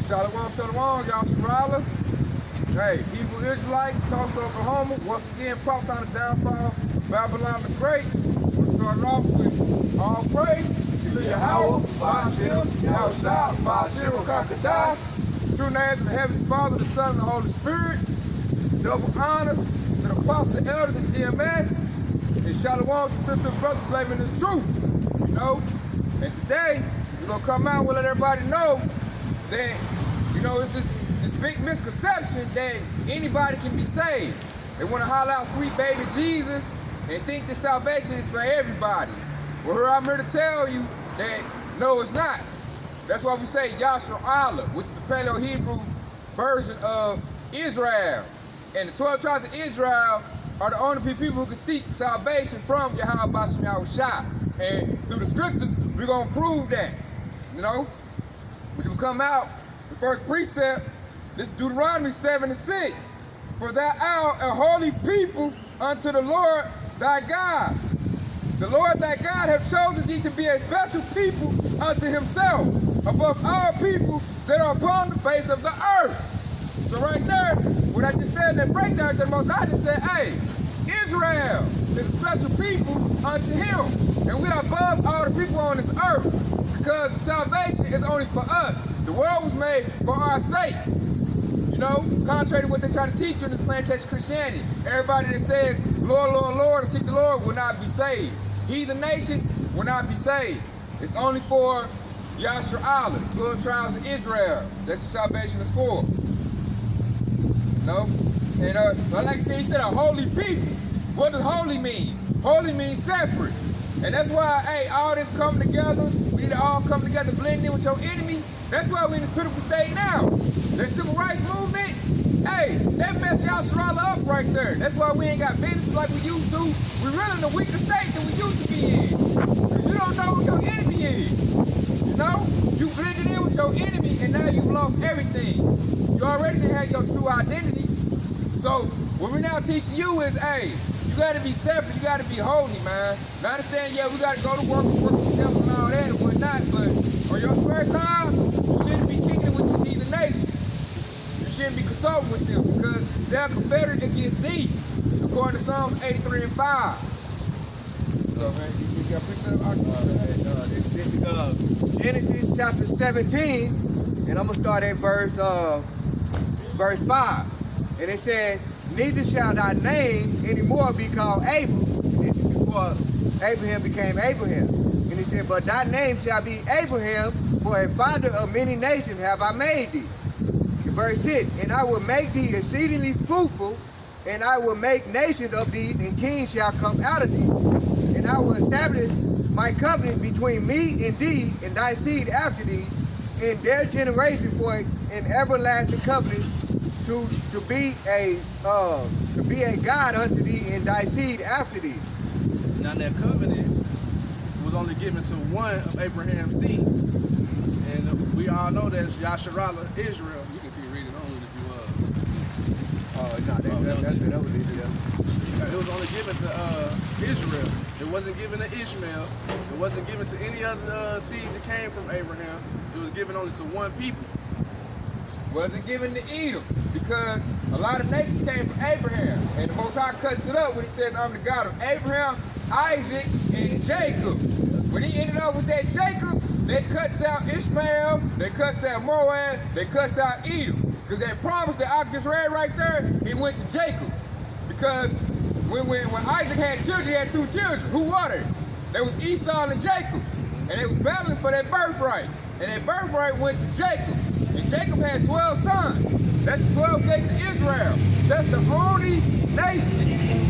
Shalom, shalom, y'all Shirala. Hey, Hebrew Israelites, Tulsa, Oklahoma. Once again, props on the downfall of Babylon the Great. We're starting off with all praise to Yahweh, Ba'ashem, Yahushua, Ba'ashem, Kakadash. True names of the Heavenly Father, the Son, and the Holy Spirit. Double honors to the apostles and elders of GMS. And shalom to sisters and brothers living this truth. You know? And today, we're going to come out and let everybody know that, you know, it's this big misconception that anybody can be saved. They want to holler out sweet baby Jesus and think that salvation is for everybody. Well, I'm here to tell you that no, it's not. That's why we say Yashar Allah, which is the Paleo-Hebrew version of Israel. And the 12 tribes of Israel are the only people who can seek salvation from Yahweh Ba'ashem Yahushua. And through the scriptures, we're going to prove that. You know? Which will come out, the first precept, this Deuteronomy 7:6. For thou art a holy people unto the Lord thy God. The Lord thy God hath chosen thee to be a special people unto himself, above all people that are upon the face of the earth. So right there, what I just said in that breakdown, the Most High just said, hey, Israel is a special people unto him. And we are above all the people on this earth, because the salvation is only for us. The world was made for our sakes. You know, contrary to what they try to teach you in this plantation Christianity. Everybody that says, Lord, Lord, Lord, and seek the Lord will not be saved. Heathen nations will not be saved. It's only for Yashar Allah, 12 tribes of Israel. That's what salvation is for. You know? And like I said, he said a holy people. What does holy mean? Holy means separate. And that's why, hey, all this coming together, we need to all come together, blend in with your enemy. That's why we're in the critical state now. That civil rights movement, hey, that messed y'all Shirala up right there. That's why we ain't got business like we used to. We're really in a weaker state than we used to be in. Because you don't know who your enemy is. You know? You blended in with your enemy and now you've lost everything. You already didn't have your true identity. So what we're now teaching you is, hey, you gotta be separate, you gotta be holy, man. Now I understand, yeah, we gotta go to work with the devil and all that and whatnot, but on your spare time, you shouldn't be kicking it with these heathen nations. You shouldn't be consulting with them because they're confederate against thee, according to Psalms 83 and 5. So, man, you got precept? This is Genesis chapter 17, and I'm gonna start at verse 5. And it says, neither shall thy name anymore be called Abel. This is before Abraham became Abraham. And he said, but thy name shall be Abraham, for a founder of many nations have I made thee. Verse 6, and I will make thee exceedingly fruitful, and I will make nations of thee, and kings shall come out of thee. And I will establish my covenant between me and thee, and thy seed after thee, in their generation for an everlasting covenant, to be a God unto thee and thy seed after thee. Now that covenant was only given to one of Abraham's seed. And we all know that Yasharala, Israel. You can keep reading on if you that was easy. It was only given to Israel. It wasn't given to Ishmael. It wasn't given to any other seed that came from Abraham. It was given only to one people. Wasn't given to Edom, because a lot of nations came from Abraham. And the Most High cuts it up when he says, I'm the God of Abraham, Isaac, and Jacob. When he ended up with that Jacob, that cuts out Ishmael, that cuts out Moab, that cuts out Edom. Because that promise that I just read right there, he went to Jacob. Because when Isaac had children, he had two children. Who were they? They was Esau and Jacob. And they was battling for that birthright. And that birthright went to Jacob. And Jacob had 12 sons. That's the 12 gates of Israel. That's the only nation,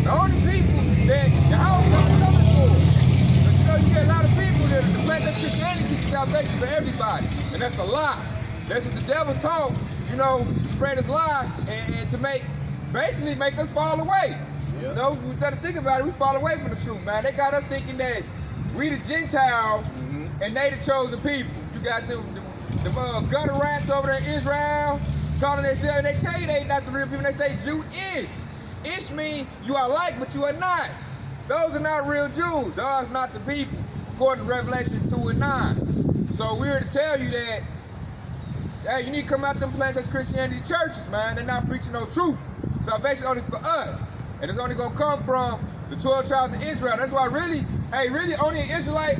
the only people that the house got coming for. Because you know, you get a lot of people that the plantation Christianity teaches salvation for everybody. And that's a lie. That's what the devil taught, you know, to spread his lie and to basically make us fall away. Yep. You know, we try to think about it, we fall away from the truth, man. They got us thinking that we the Gentiles and they the chosen people. You got them gutter rats over there in Israel, calling themselves, and they tell you they not the real people, they say Jew-ish. Ish means you are like, but you are not. Those are not real Jews. Those are not the people, according to Revelation 2 and 9. So we're here to tell you that hey, you need to come out them plants as Christianity churches, man. They're not preaching no truth. Salvation only for us. And it's only gonna come from the 12 tribes of Israel. That's why really only an Israelite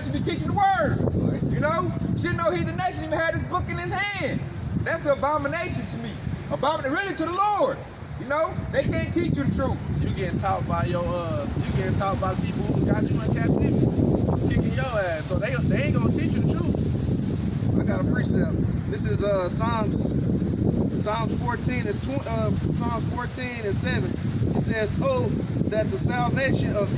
should be teaching the word. You know? Should know he's the nation even had this book in his hand. That's an abomination to me. Abomination really to the Lord. You know? They can't teach you the truth. You getting taught by people who got you in captivity, kicking your ass. So they ain't gonna teach you the truth. I got a precept. This is Psalms 14 and 7. It says, "Oh, that the salvation of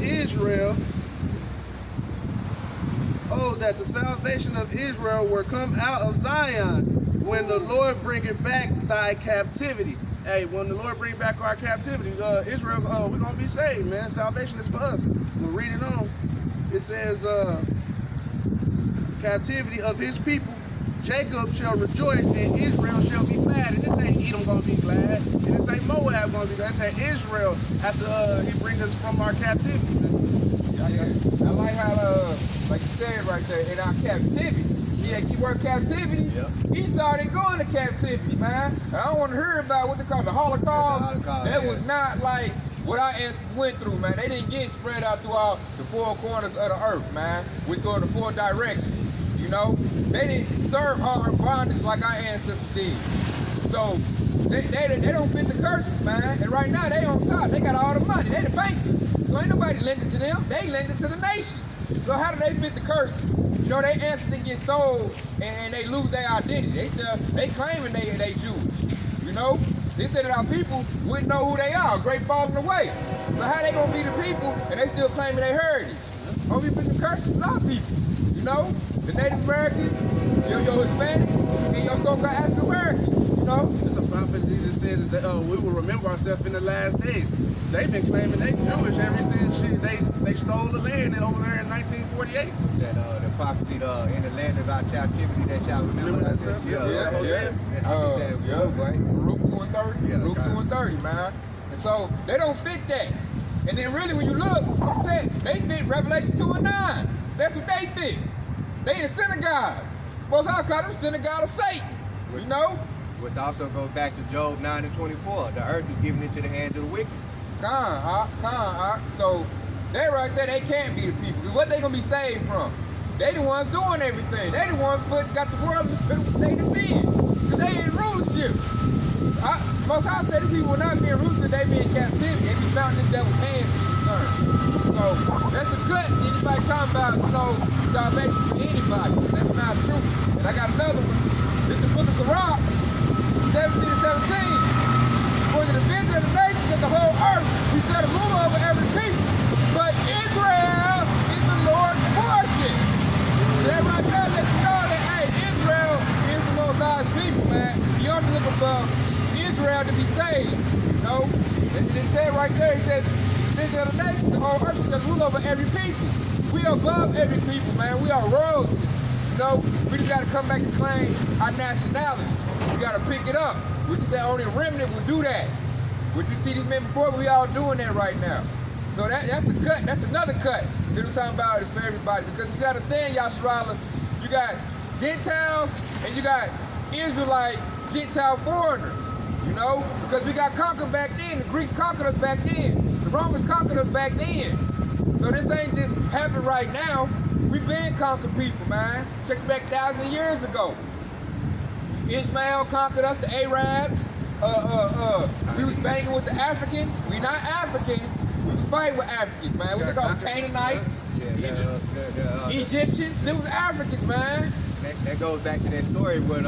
Israel, were come out of Zion, when the Lord bringeth back thy captivity." Hey, when the Lord bring back our captivity, Israel, we're gonna be saved, man. Salvation is for us. We'll read it on. It says, "Captivity of his people, Jacob shall rejoice, and Israel shall be glad." And this ain't Edom gonna be glad, and this ain't Moab gonna be glad. It's ain't Israel after he brings us from our captivity. I like how, like you said right there, in our captivity. Yeah, keep word captivity. Yeah. Esau didn't go into captivity, man. And I don't want to hear about what they call the Holocaust. That was not like what our ancestors went through, man. They didn't get spread out throughout the four corners of the earth, man, which go in the four directions. You know, they didn't serve hard bondage like our ancestors did. So they don't fit the curses, man. And right now they on top. They got all the money. They the bankers. So ain't nobody lending to them. They lending to the nations. So how do they fit the curses? You know, their ancestors get sold and they lose their identity. They claiming they Jewish. You know, they said that our people wouldn't know who they are. Great falling away. So how they gonna be the people and they still claiming their heritage? Only fit the curses is our people. You know, the Native Americans, your Hispanics, and your so-called African Americans. You know, It's a prophecy that says that we will remember ourselves in the last days. They've been claiming they Jewish ever since they stole the land over there in 1948. That the prophecy in the land of our captivity that y'all remember that. Right? Luke 2 and 30. Yeah, Luke 2 and 30, man. And so they don't fit that. And then really when you look, they fit Revelation 2 and 9. That's what they fit. They in synagogues. Most I call them synagogue of Satan. You know? Which also goes back to Job 9 and 24. The earth is given into the hands of the wicked. So they right there, they can't be the people. What they gonna be saved from? They the ones doing everything. They the ones got the world in the state of sin. Because they in rulership. Most I said these people will not be in rulership, they be in captivity. They be found in this devil's hands to return. So that's a cut. Anybody talking about, salvation for anybody. That's not true. And I got another one. It's the book of Sirach, 17 and 17. For the division of the nations of the whole earth, he set a ruler over every people. But Israel is the Lord's portion. So that right there lets you know that, hey, Israel is the Most High's people, man. You ought to look above Israel to be saved, you know? And it said right there, it says, division of the nations, the whole earth, he set a ruler over every people. We are above every people, man. We are royalty. You know, we just got to come back and claim our nationality. We got to pick it up. We just say only a remnant will do that. What you see these men before, we all doing that right now. So that's a cut. That's another cut. That we're talking about is for everybody. Because you got to understand, Yasharala, you got Gentiles and you got Israelite Gentile foreigners. You know? Because we got conquered back then. The Greeks conquered us back then. The Romans conquered us back then. So this ain't just happening right now. We've been conquered people, man. Check back 1,000 years ago. Ishmael conquered us, the Arabs. We was banging with the Africans. We not African. We was fighting with Africans, man. What they call Canaanites, Egyptians. They was Africans, man. That goes back to that story when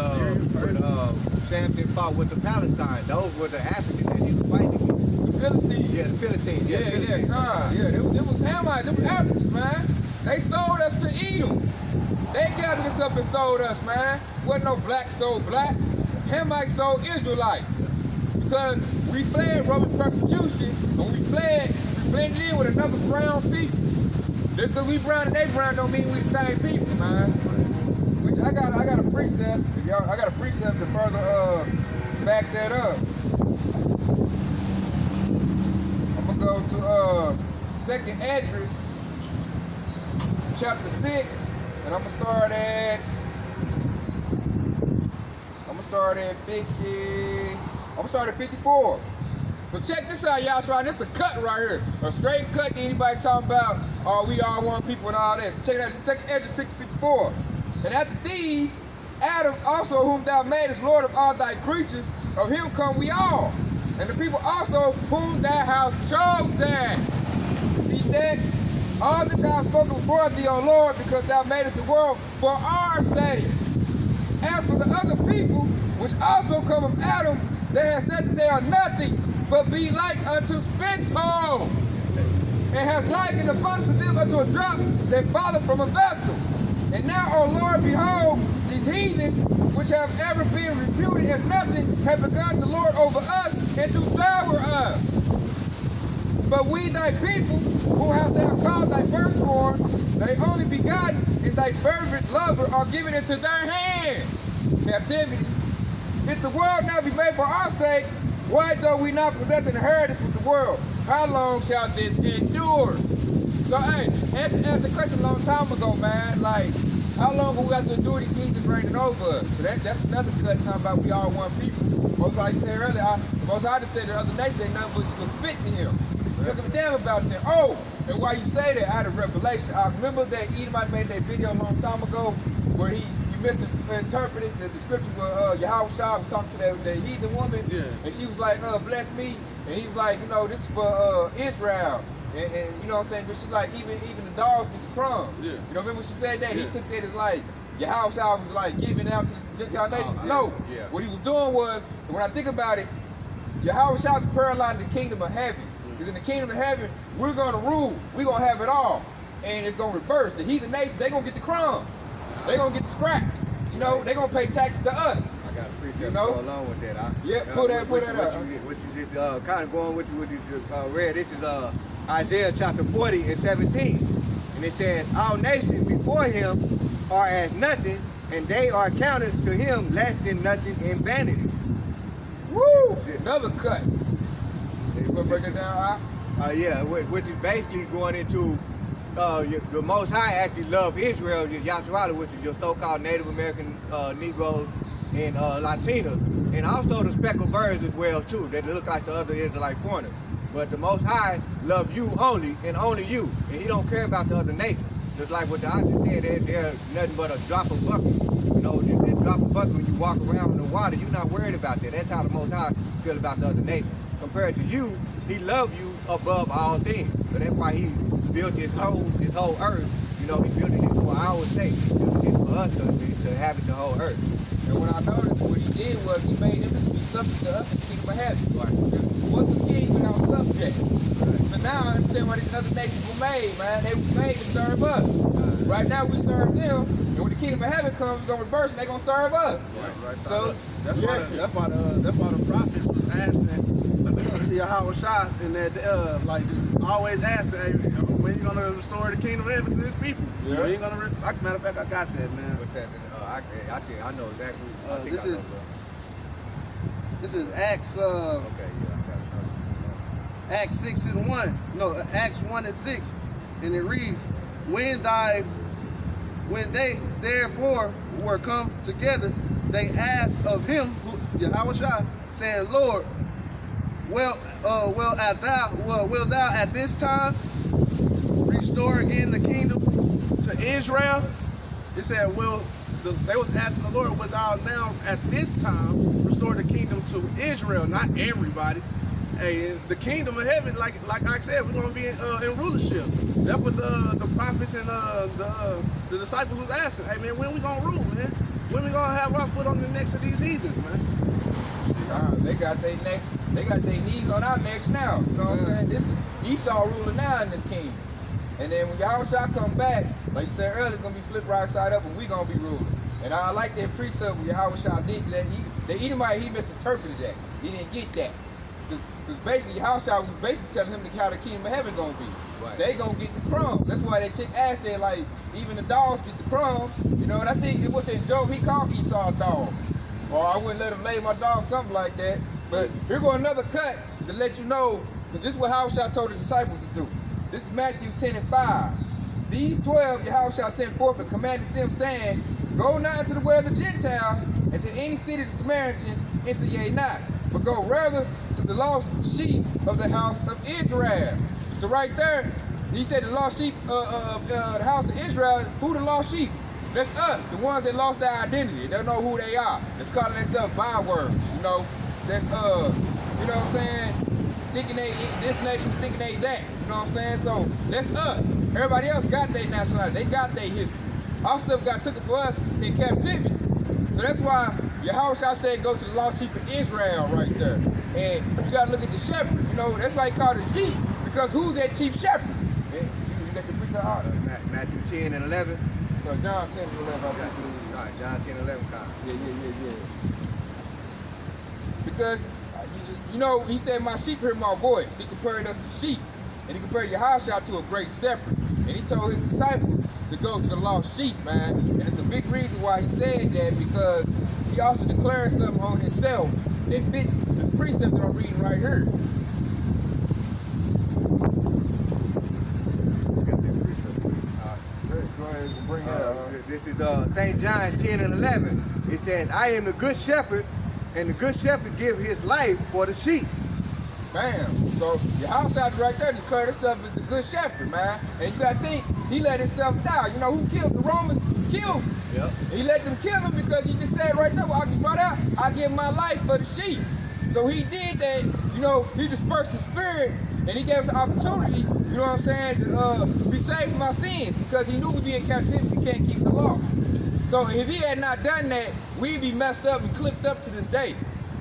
Samson fought with the Palestine. Those were the Africans that he was fighting against. The Philistines. Yeah, the Philistines. They was Hamites. They was Africans, man. They sold us to Edom. They gathered us up and sold us, man. Wasn't no blacks sold blacks. Hamites sold Israelites. Because we fled Roman persecution, and we blended in with another brown people. Just because we brown and they brown don't mean we the same people, man. Which I got a precept. I got a precept to further back that up. I'm gonna go to 2nd Esdras, chapter 6. And I'm gonna start at 50. I'm gonna start at 54. So check this out, y'all. This is a cut right here. A straight cut to anybody talking about, oh, we all one people and all that. So check it out, the second edge of 654. And after these, Adam also whom thou madest Lord of all thy creatures, of him come we all. And the people also whom thou hast chosen. Read that. All this I have spoken before thee, O Lord, because thou madest the world for our sakes. As for the other people, which also come of Adam, they have said that they are nothing, but be like unto spittle, and has likened the abundance of them unto a drop that falleth from a vessel. And now, O Lord, behold, these heathen, which have ever been reputed as nothing, have begun to lord over us and to devour us. But we, thy people, who hast thou called thy firstborn, thy only begotten, and thy fervent lover, are given into their hands. Captivity. If the world now be made for our sakes, why though we not possess an inheritance with the world? How long shall this endure? So, hey, answer the question a long time ago, man. Like, how long will we have to endure these heathens reigning over us? So that's another cut talking about we all one people. Most like you said earlier, most I just said the other night, they nothing was spit to him. Don't give a damn about them. Oh, and while you say that, I had a revelation. I remember that Edomite made that video a long time ago where he misinterpreted the scripture where Yahweh Shah was talking to that heathen woman, and she was like, bless me, and he was like, you know, this is for Israel, and you know what I'm saying, but she's like, even the dogs get the crumbs. You know, remember when she said that? He took that as like, Yahweh Shah was like giving it out to the Gentile nations. No, what he was doing was, when I think about it, Yahweh Shah is paralleling the kingdom of heaven. Because in the kingdom of heaven, we're going to rule. We're going to have it all. And it's going to reverse. The heathen nations, they're going to get the crumbs. They're going to get the scraps. You know, they're going to pay taxes to us. I got a precept to go along with that. Put that up. What you just kind of going with what you just read. This is Isaiah chapter 40 and 17. And it says, all nations before him are as nothing, and they are counted to him less than nothing in vanity. Woo! Another cut. You want to break it down, yeah, which is basically going into the Most High actually love Israel, Yahshua, which is your so-called Native American Negroes and Latinos, and also the speckled birds as well too, that look like the other Israelite foreigners. But the Most High loves you only, and only you, and he don't care about the other nations. Just like what the author said, they're nothing but a drop of bucket. You know, that drop of bucket when you walk around in the water, you're not worried about that. That's how the Most High feel about the other nations. Compared to you, he loves you above all things. So that's why he built his whole earth. You know, he built it for our sake. He built it for us to inhabit the whole earth. And what I noticed, what he did was he made them to be subject to us in the kingdom of heaven. Right. What's a king without subject? So now I understand why these other nations were made, man. They were made to serve us. Right now we serve them, and when the kingdom of heaven comes, it's gonna reverse and they're gonna serve us. Right. So that's why the prophets was asking Yahweh Shah, and that like just always asking, hey, when you gonna restore the kingdom of heaven to his people? Yeah. When you gonna matter of fact, I got that, man. What's that? I think I know exactly. This is Acts. Okay, yeah, Acts 6:1. No, Acts 1 and 6, and it reads, when they therefore were come together, they asked of him, Yahweh Shah, saying, Lord, will thou at this time restore again the kingdom to Israel? It said, they was asking the Lord, will thou now at this time restore the kingdom to Israel, not everybody. Hey, the kingdom of heaven, like I said, we're gonna be in rulership. That's what the prophets and the disciples was asking. Hey man, when we gonna rule, man? When we gonna have our foot on the necks of these heathens, man? They got their knees on our necks now. You know what I'm saying? This is Esau ruling now in this kingdom. And then when Yahweh Shah come back, like you said earlier, it's gonna be flipped right side up and we gonna be ruling. And I like that precept with Yahweh Shah did that the Edomite, he misinterpreted that. He didn't get that. Because basically Yahweh Shah was basically telling him how the kingdom of heaven gonna be. Right. They gonna get the crumbs. That's why they chick asked there, like, even the dogs get the crumbs. You know, and I think it was in Job, he called Esau a dog. Or I wouldn't let him lay my dog, something like that. But here go another cut to let you know, because this is what Yahweh told the disciples to do. This is Matthew 10 and 5. These 12 Yahweh sent forth and commanded them, saying, Go not into the way of the Gentiles, and to any city of the Samaritans enter ye not, but go rather to the lost sheep of the house of Israel. So right there, he said the lost sheep of the house of Israel. Who the lost sheep? That's us, the ones that lost their identity. They don't know who they are. That's calling themselves bywords, you know. That's, you know what I'm saying? Thinking they this nation, thinking they that. You know what I'm saying? So that's us. Everybody else got their nationality. They got their history. Our stuff got taken for us in captivity. So that's why Yahushua said go to the lost sheep of Israel right there. And you got to look at the shepherd. You know, that's why he called it sheep, because who's that chief shepherd? Yeah, you got the precept out. Matthew 10 and 11. No, John 10 and 11, I think it is. All right, John 10 and 11. Yeah. Because, you know, he said, my sheep hear my voice. He compared us to sheep. And he compared Yahushua to a great shepherd. And he told his disciples to go to the lost sheep, man. And it's a big reason why he said that, because he also declared something on himself that fits the precept that I'm reading right here. This is St. John 10 and 11. It says, I am the good shepherd, and the good shepherd give his life for the sheep. Bam. So your house out right there declared himself as the good shepherd, man. And you gotta think, he let himself die. You know who killed the Romans? Killed him. Yep. He let them kill him because he just said right there, well, I just brought out, I give my life for the sheep. So he did that, you know, he dispersed his spirit, and he gave us an opportunity, you know what I'm saying, to be saved from our sins, because he knew we'd be in captivity, we can't keep the law. So if he had not done that, we'd be messed up and clipped up to this day.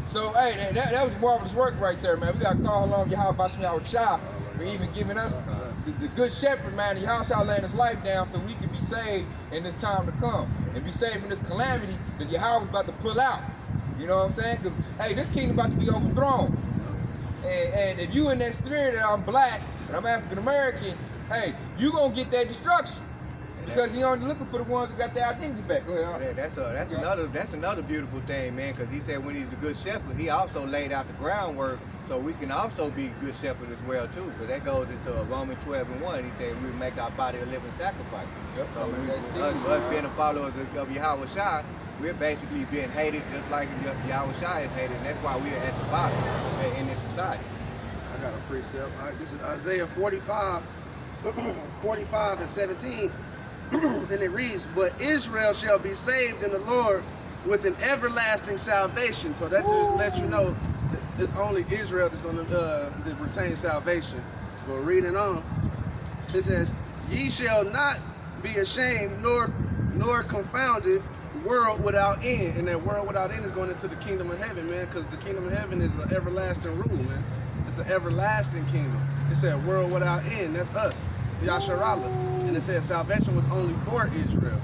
So, hey, that was marvelous work right there, man. We got to call along Yahweh Shah for even giving us the good shepherd, man. Yahweh laying his life down so we can be saved in this time to come and be saved from this calamity that Yahweh was about to pull out. You know what I'm saying? Because, hey, this kingdom about to be overthrown. And if you in that spirit that I'm black and I'm African American, hey, you going to get that destruction. Because he only looking for the ones that got their identity back. Go ahead. That's another beautiful thing, man, because he said when he's a good shepherd, he also laid out the groundwork so we can also be good shepherd as well too. Because that goes into Romans 12 and 1. He said we make our body a living sacrifice. Yep. So us being a follower of Yahweh Shai, we're basically being hated just like Yahweh Shai is hated, and that's why we're at the bottom in this society. I got a precept. All right, this is Isaiah 45 and 17. And it reads, but Israel shall be saved in the Lord with an everlasting salvation. So that just lets you know that it's only Israel that's going to retain salvation. But reading on, it says, ye shall not be ashamed nor confounded, world without end. And that world without end is going into the kingdom of heaven, man, because the kingdom of heaven is an everlasting rule, man. It's an everlasting kingdom. It said world without end. That's us, Yasharallah. And it said salvation was only for Israel.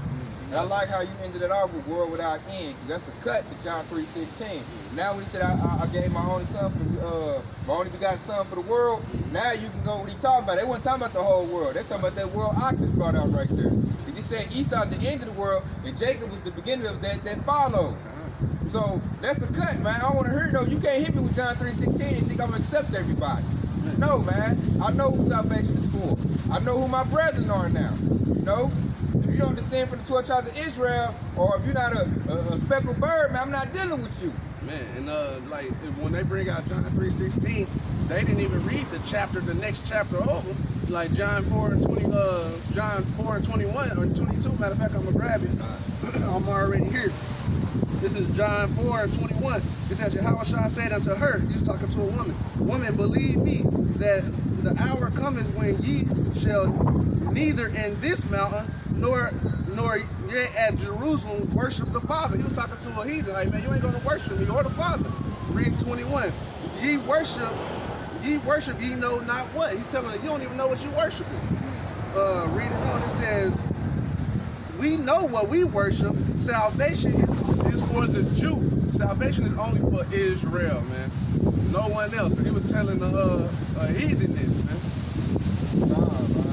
And I like how you ended it off with world without end, because that's a cut to John 3:16. Now when he said I gave my only son for my only begotten son for the world, now you can go what he talking about. They weren't talking about the whole world. They're talking about that world Oculus brought out right there. He said Esau's the end of the world, and Jacob was the beginning of that followed. So that's a cut, man. I want to hear though. You can't hit me with John 3:16 and think I'm gonna accept everybody. No, man. I know who salvation is for. I know who my brethren are now. You know? If you don't descend from the 12 tribes of Israel, or if you're not a speckled bird, man, I'm not dealing with you. Man, and like when they bring out John 3:16, they didn't even read the next chapter over. Like John 4 and 21 or 22. Matter of fact, I'm gonna grab it. I'm already here. This is John 4 and 21. It says, Yahushua said unto her, he's talking to a woman, woman, believe me that the hour cometh when ye shall neither in this mountain nor yet at Jerusalem worship the Father. He was talking to a heathen, like, man, you ain't gonna worship me or the Father. Read 21. Ye worship ye know not what. He's telling you, you don't even know what you worshiping. Read it on, it says, we know what we worship. Salvation is for the Jew. Salvation is only for Israel, man. No one else. But he was telling the heathen this, man. Nah, man.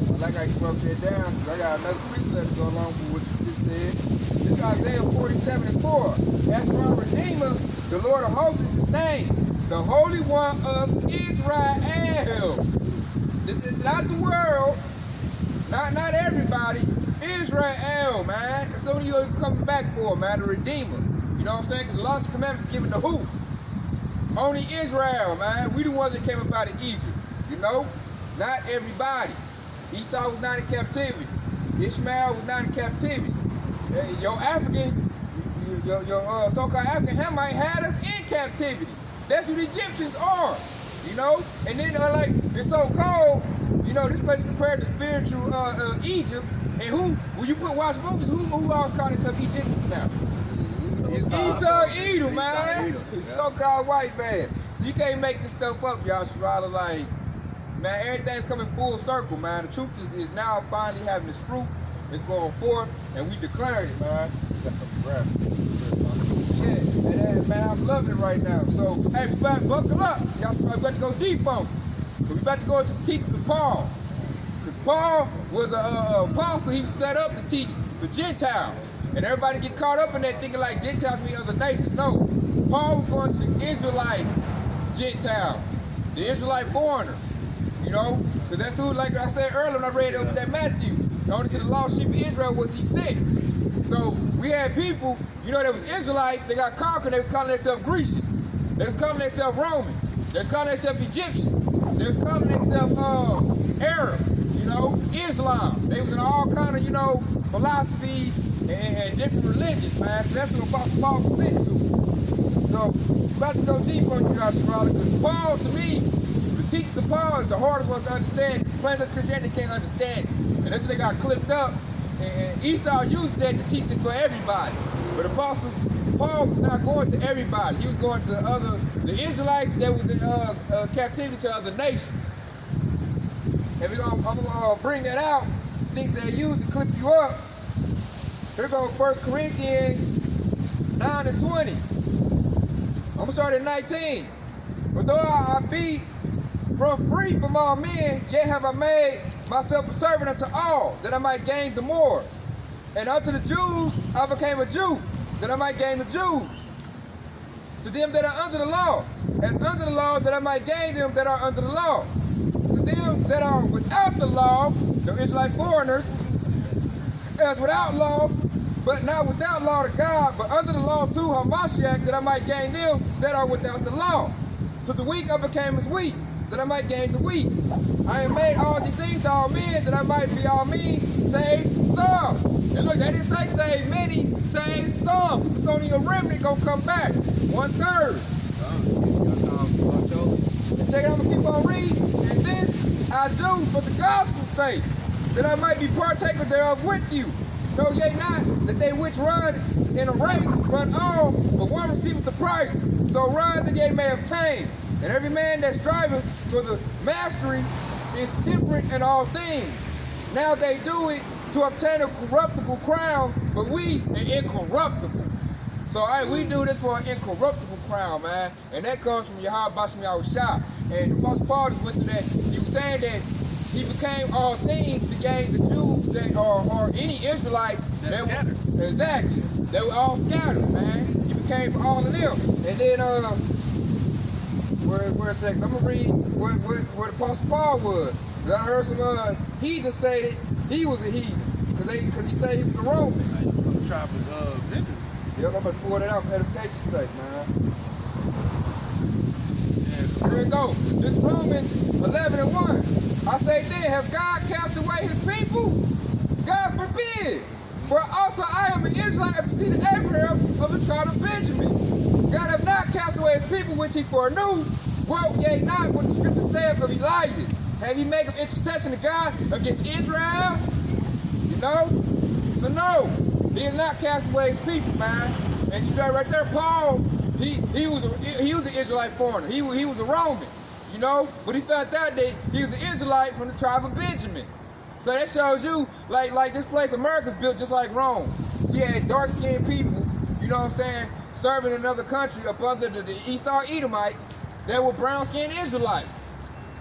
I like how you broke that down, because I got another precept to go along with what you just said. This is Isaiah 47 and 4. As for our Redeemer, the Lord of hosts is his name, the Holy One of Israel. This is not the world, not everybody. Israel, man. That's what he you coming back for, man? The Redeemer. You know what I'm saying? Because the laws and commandments are given to who? Only Israel, man. We the ones that came up out of Egypt. You know? Not everybody. Esau was not in captivity. Ishmael was not in captivity. Your African, your so-called African Hamite had us in captivity. That's who the Egyptians are. You know? And then like it's so cold, you know, this place is compared to spiritual Egypt. And when you watch movies, who always call themselves Egyptians now? Esau Edom, man. So-called white man. So you can't make this stuff up, y'all. Shrala, like, man, everything's coming full circle, man. The truth is now finally having its fruit. It's going forth, and we declared it, man. Yeah, man, I'm loving it right now. So, hey, we about to buckle up. Y'all about to go deep on it. So we about to go into the teachings of Paul. Because Paul was an apostle. He was set up to teach the Gentiles. And everybody get caught up in that thinking like Gentiles mean other nations. No, Paul was going to the Israelite Gentiles, the Israelite foreigners, you know, because that's who, like I said earlier when I read over that Matthew, only to the lost sheep of Israel was he sent. So we had people, you know, there was Israelites, they got conquered, they was calling themselves Grecians, they was calling themselves Romans, they was calling themselves Egyptians, they was calling themselves Arab, you know, Islam. They was in all kind of, you know, philosophies and different religions, man. So that's what Apostle Paul was sent to. So, we're about to go deep on you guys, because Paul, to me, the teachings of Paul is the hardest one to understand. Plans of Christianity can't understand it. And that's what they got clipped up. And Esau used that to teach it for everybody. But Apostle Paul was not going to everybody. He was going to the Israelites that was in captivity to other nations. And I'm gonna bring that out. Things that are used to clip you up. Here goes 1 Corinthians 9 and 20. I'm going to start at 19. But though I be free from all men, yet have I made myself a servant unto all, that I might gain the more. And unto the Jews I became a Jew, that I might gain the Jews. To them that are under the law, as under the law, that I might gain them that are under the law. To them that are without the law, the Israelite foreigners, as without law, but not without law to God, but under the law to Hamashiach, that I might gain them that are without the law. To the weak I became as weak, that I might gain the weak. I have made all these things to all men, that I might be all means, save some. And look, they didn't say save many, save some. It's only a remnant gonna come back. 1/3. And check it out, I'm gonna keep on reading. And this I do for the gospel's sake, that I might be partaker thereof with you. Know ye not that they which run in a race run on, but one receiveth the prize. So run that ye may obtain. And every man that striveth for the mastery is temperate in all things. Now they do it to obtain a corruptible crown, but we an incorruptible. So we do this for an incorruptible crown, man. And that comes from Yahweh Bashem Yahushua. And the Apostle Paul just went through that. He was saying that he became all things to gain the Jews that or any Israelites that were exactly. They were all scattered, man. He became for all of them. And then where a second, I'm gonna read what Apostle Paul was. I heard some heathens say that he was a heathen because he said he was a Roman. Yep, I'm gonna pull that out for edification's sake, man. Here we go. This Romans 11 and 1. I say then, have God cast away his people? God forbid. For also I am an Israelite of the seed of Abraham of the tribe of Benjamin. God have not cast away his people which he foreknew. Wote ye not what the scripture saith of Elijah? Have he made of intercession to God against Israel? You know? So no, he has not cast away his people, man. And you got right there, Paul, he was an Israelite foreigner. He was a Roman. You know, but he found out that he was an Israelite from the tribe of Benjamin. So that shows you, like this place, America's built just like Rome. We had dark-skinned people, you know what I'm saying, serving another country up under the Esau Edomites that were brown-skinned Israelites.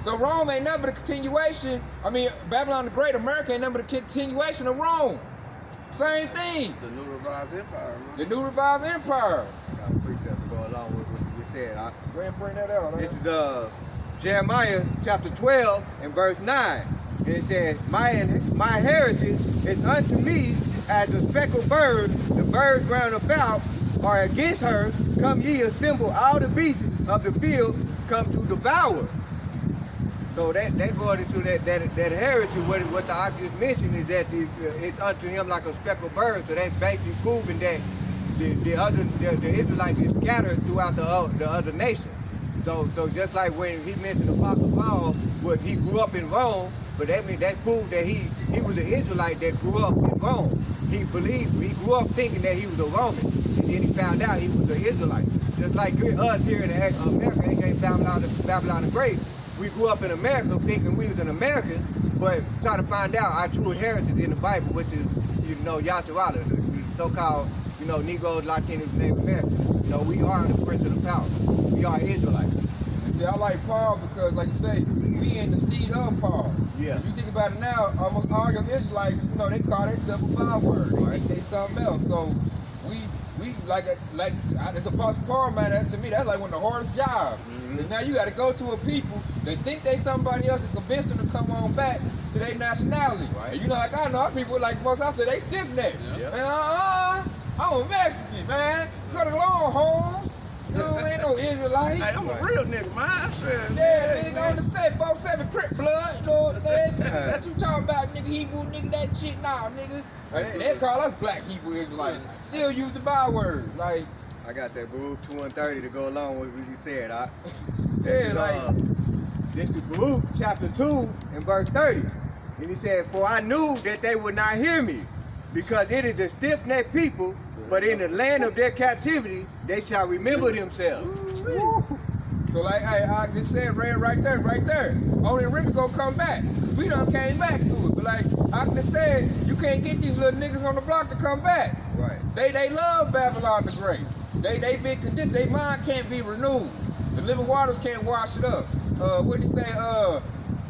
So Rome ain't nothing but a continuation. I mean, Babylon the Great, America ain't nothing but a continuation of Rome. Same thing. The New Revised Empire, man. The New Revised Empire. Got a precept to go along with what you said. Go ahead and bring that out. This is Jeremiah chapter 12 and verse 9. And it says, my heritage is unto me as a speckled bird, the birds round about are against her. Come ye assemble all the beasts of the field, come to devour. So that going into that heritage, what the author just mentioned is that it's unto him like a speckled bird. So that's basically proving that the Israelites is scattered throughout the other nations. So just like when he mentioned Apostle Paul, what he grew up in Rome, but that proved that he was an Israelite that grew up in Rome. He grew up thinking that he was a Roman, and then he found out he was an Israelite. Just like us here in America, aka Babylon the Great, we grew up in America thinking we was an American, but trying to find out our true heritage in the Bible, which is, Yahshua, the so-called, Negroes, Latinos, Native Americans. We are the prince of the power. We are Israelites. And see, I like Paul because, like you say, we in the steed of Paul. Yeah. If you think about it now, almost all your Israelites, they call themselves a byword. They think they something else. So we like it's Apostle Paul, man. To me, that's like one of the hardest jobs. Because now you got to go to a people that think they somebody else and convince them to come on back to their nationality. Right. And like I know people like most I said they stiff necked. Yeah. And I'm a Mexican, man. Cut along, Holmes. Ain't no Israelite. Hey, I'm a real nigga, man. Yeah, nigga, on the set, 47 Crip blood, you know what I'm saying? What you talking about, nigga, Hebrew, nigga, that shit, nah, nigga. They call us black Hebrew Israelites. Still use the byword, like. I got that Baruch 2:30 to go along with what you said, This is Baruch chapter 2 and verse 30. And he said, for I knew that they would not hear me, because it is a stiff-necked people, but in the land of their captivity, they shall remember themselves. So like I just said, right there. Only Ricky gonna come back. We done came back to it. But like I just said, you can't get these little niggas on the block to come back. Right. They love Babylon the Great. They been conditioned. Their mind can't be renewed. The living waters can't wash it up. What did he say?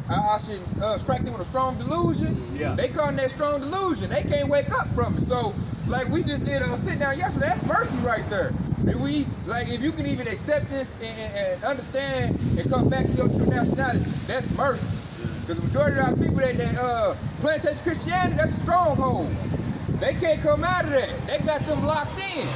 I should strike them with a strong delusion. Yeah. They call that strong delusion. They can't wake up from it. So like we just did sit down yesterday, that's mercy right there. If you can even accept this and understand and come back to your true nationality, that's mercy. Because the majority of our people that plantation Christianity, that's a stronghold. They can't come out of that. They got them locked in.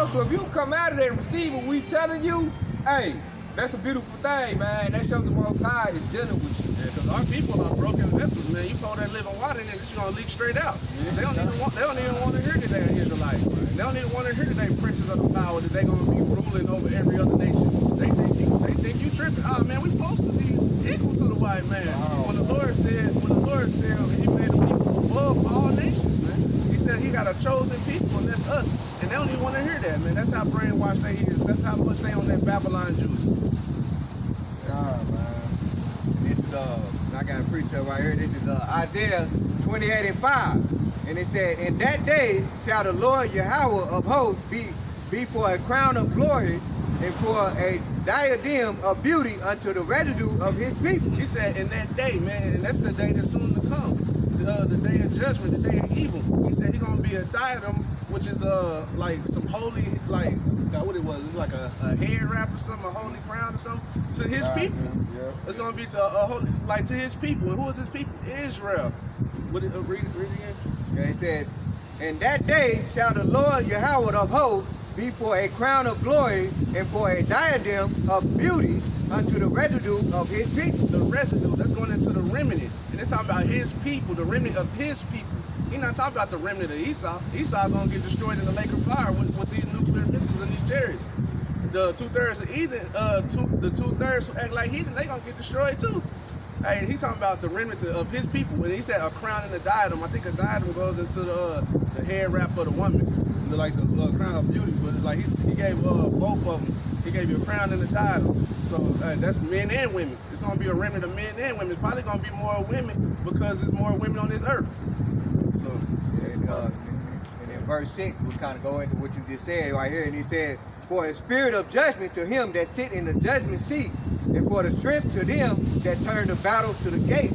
So if you come out of there and receive what we telling you, hey, that's a beautiful thing, man. That shows the Most High is dealing with you. Yeah, because our people are broken vessels, man. You pour that living water in there, it's gonna leak straight out. Yeah. They don't even want to hear that they're Israelites. They don't even want to hear that they princes of the power, that they're gonna be ruling over every other nation. They think you tripping. Man, we supposed to be equal to the white man. When the Lord said, he made them equal above all nations, man. He said he got a chosen people, and that's us. And they don't even want to hear that, man. That's how brainwashed they is. That's how much they on that Babylon juice. God, man. This is I got a precept right here. This is Isaiah 28:5, and it said, "In that day shall the Lord Yahweh of hosts be for a crown of glory and for a diadem of beauty unto the residue of his people." He said, "In that day, man, and that's the day that's soon to come, the day of judgment, the day of evil." He said he's gonna be a diadem, which is like some holy, like what it was like a head wrap or something, a holy crown or something to his people. Yeah. It's gonna be to a holy, like to his people. And who is his people? Israel. Read it again. Yeah, he said, "In that day shall the Lord Yahweh of hosts be for a crown of glory and for a diadem of beauty unto the residue of his people." The residue, that's going into the remnant. And it's talking about his people, the remnant of his people. He's not talking about the remnant of Esau. Esau's going to get destroyed in the lake of fire with these nuclear missiles and these chariots. The two-thirds of heathen, the two-thirds who act like heathen, they going to get destroyed too. Hey, he's talking about the remnant of his people. When he said a crown and a diadem, I think a diadem goes into the hair wrap of the woman. Like the crown of beauty, but it's like he gave both of them. He gave you a crown and a diadem. So that's men and women. It's going to be a remnant of men and women. It's probably going to be more women because there's more women on this earth. So, and in verse 6, we kind of go into what you just said right here. And he said, "For a spirit of judgment to him that sit in the judgment seat, and for the strength to them that turn the battle to the gate."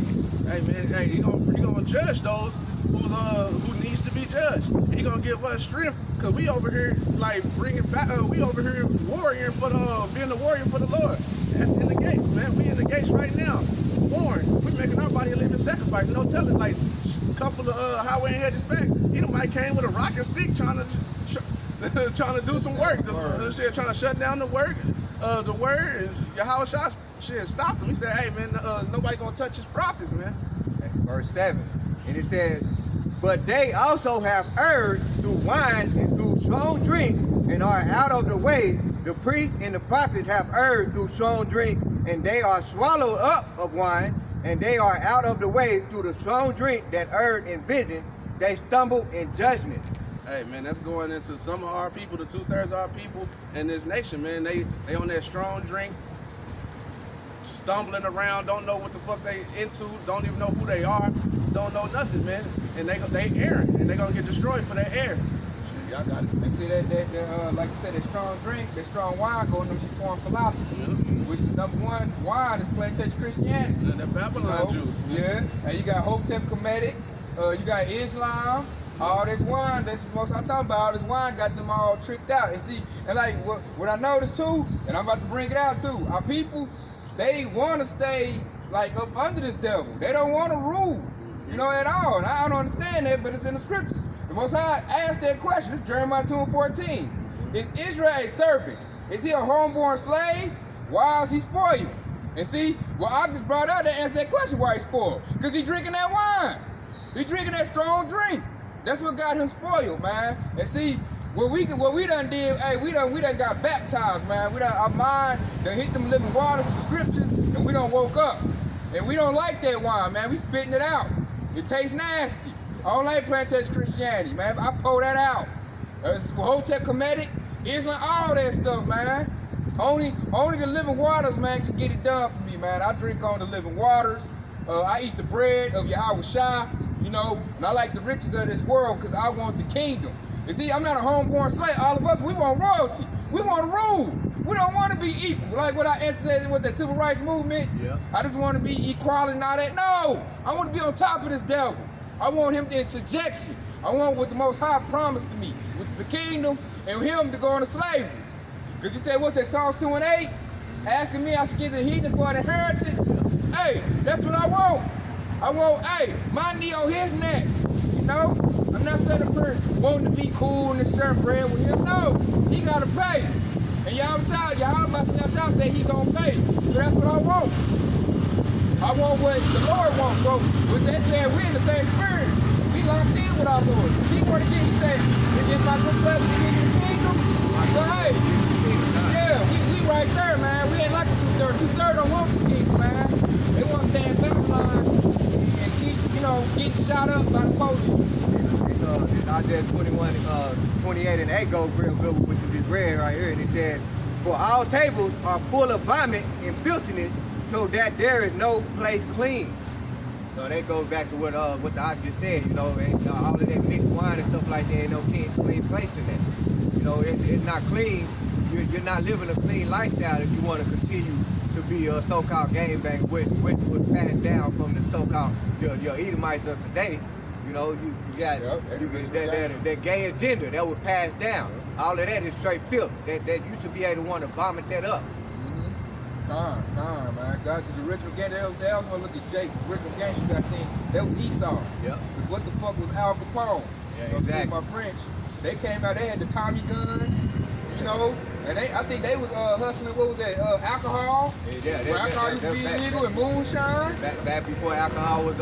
Hey man, he gonna judge those who needs to be judged. He gonna give us strength because we over here like bringing back. We over here warrior for being the warrior for the Lord. That's in the gates, man. We in the gates right now, warring. We making our body a living sacrifice. No telling, like couple of highway and hedges back, he might came with a rock and stick trying to do some work. Trying to shut down the word, and Yahweh shit stopped him. He said, hey man, nobody gonna touch his prophets, man. Verse 7. And it says, but they also have erred through wine and through strong drink, and are out of the way. The priests and the prophets have erred through strong drink, and they are swallowed up of wine, and they are out of the way through the strong drink that erred in vision. They stumble in judgment. Hey man, that's going into some of our people, the 2/3 of our people in this nation, man. They on that strong drink, stumbling around, don't know what the fuck they into, don't even know who they are, don't know nothing, man. And they erring, and they gonna get destroyed for that error. Y'all got it. And see that like you said, that strong drink, that strong wine going into these foreign philosophy. Which the number one wine is plantation Christianity. And that Babylon juice. Yeah. And you got Hotep Kemetic, you got Islam, all this wine, that's what I'm talking about, all this wine got them all tricked out. And see, and like what I noticed too, and I'm about to bring it out too, our people, they want to stay like up under this devil. They don't want to rule, at all. And I don't understand that, but it's in the scriptures. The Most High asked that question. It's Jeremiah 2:14. Is Israel a servant? Is he a homeborn slave? Why is he spoiled? And see, well, I just brought out that answer that question why he's spoiled. Because he's drinking that wine. He's drinking that strong drink. That's what got him spoiled, man. And see, what we done did, hey, we done got baptized, man. Our mind done hit them living waters, the scriptures, and we done woke up. And we don't like that wine, man. We spitting it out. It tastes nasty. I don't like plantation Christianity, man. I pull that out. Hotep Kemetic, Islam, all that stuff, man. Only the living waters, man, can get it done for me, man. I drink on the living waters. I eat the bread of Yahweh Shai, and I like the riches of this world because I want the kingdom. You see, I'm not a homeborn slave. All of us, we want royalty. We want to rule. We don't want to be equal. Like what I said with the civil rights movement. Yeah. I just want to be equality and all that. No, I want to be on top of this devil. I want him in subjection. I want what the Most High promised to me, which is the kingdom, and him to go into slavery. Because he said, what's that, Psalms 2:8? Asking me, I should give the heathen for an inheritance. Hey, that's what I want. I want, my knee on his neck. I'm not saying a person wanting to be cool and share bread with him. No, he got to pay. And y'all say he gonna pay. So that's what I want. I want what the Lord wants. So with that said, we're in the same spirit. We locked in with our Lord. He want to get, he said, it's my good pleasure to give you the kingdom. So hey, yeah, we right there, man. We ain't like a 2/3. 2/3 don't want the kingdom, man. They want to stay in Babylon and keep, getting shot up by the police. It's Isaiah 28 and 8 goes real good with what you just read right here. And it says, for all tables are full of vomit and filthiness, so that there is no place clean. So that goes back to what the I just said, and all of that mixed wine and stuff like that, ain't no clean place in that. It's not clean. You're not living a clean lifestyle if you want to continue to be a so-called gangbang, which was passed down from the so-called your Edomites of today. You got that gay agenda that was passed down. All of that is straight filth. That you should be able to want to vomit that up. Con, man. God, the original gang, I was going to look at Jake, the original gangster got thing, that was Esau. Yep. What the fuck was Al Capone? Yeah, exactly. My French. They came out, they had the Tommy guns, and I think they was hustling, what was that, alcohol? Yeah, alcohol used to be illegal and moonshine. Back before alcohol was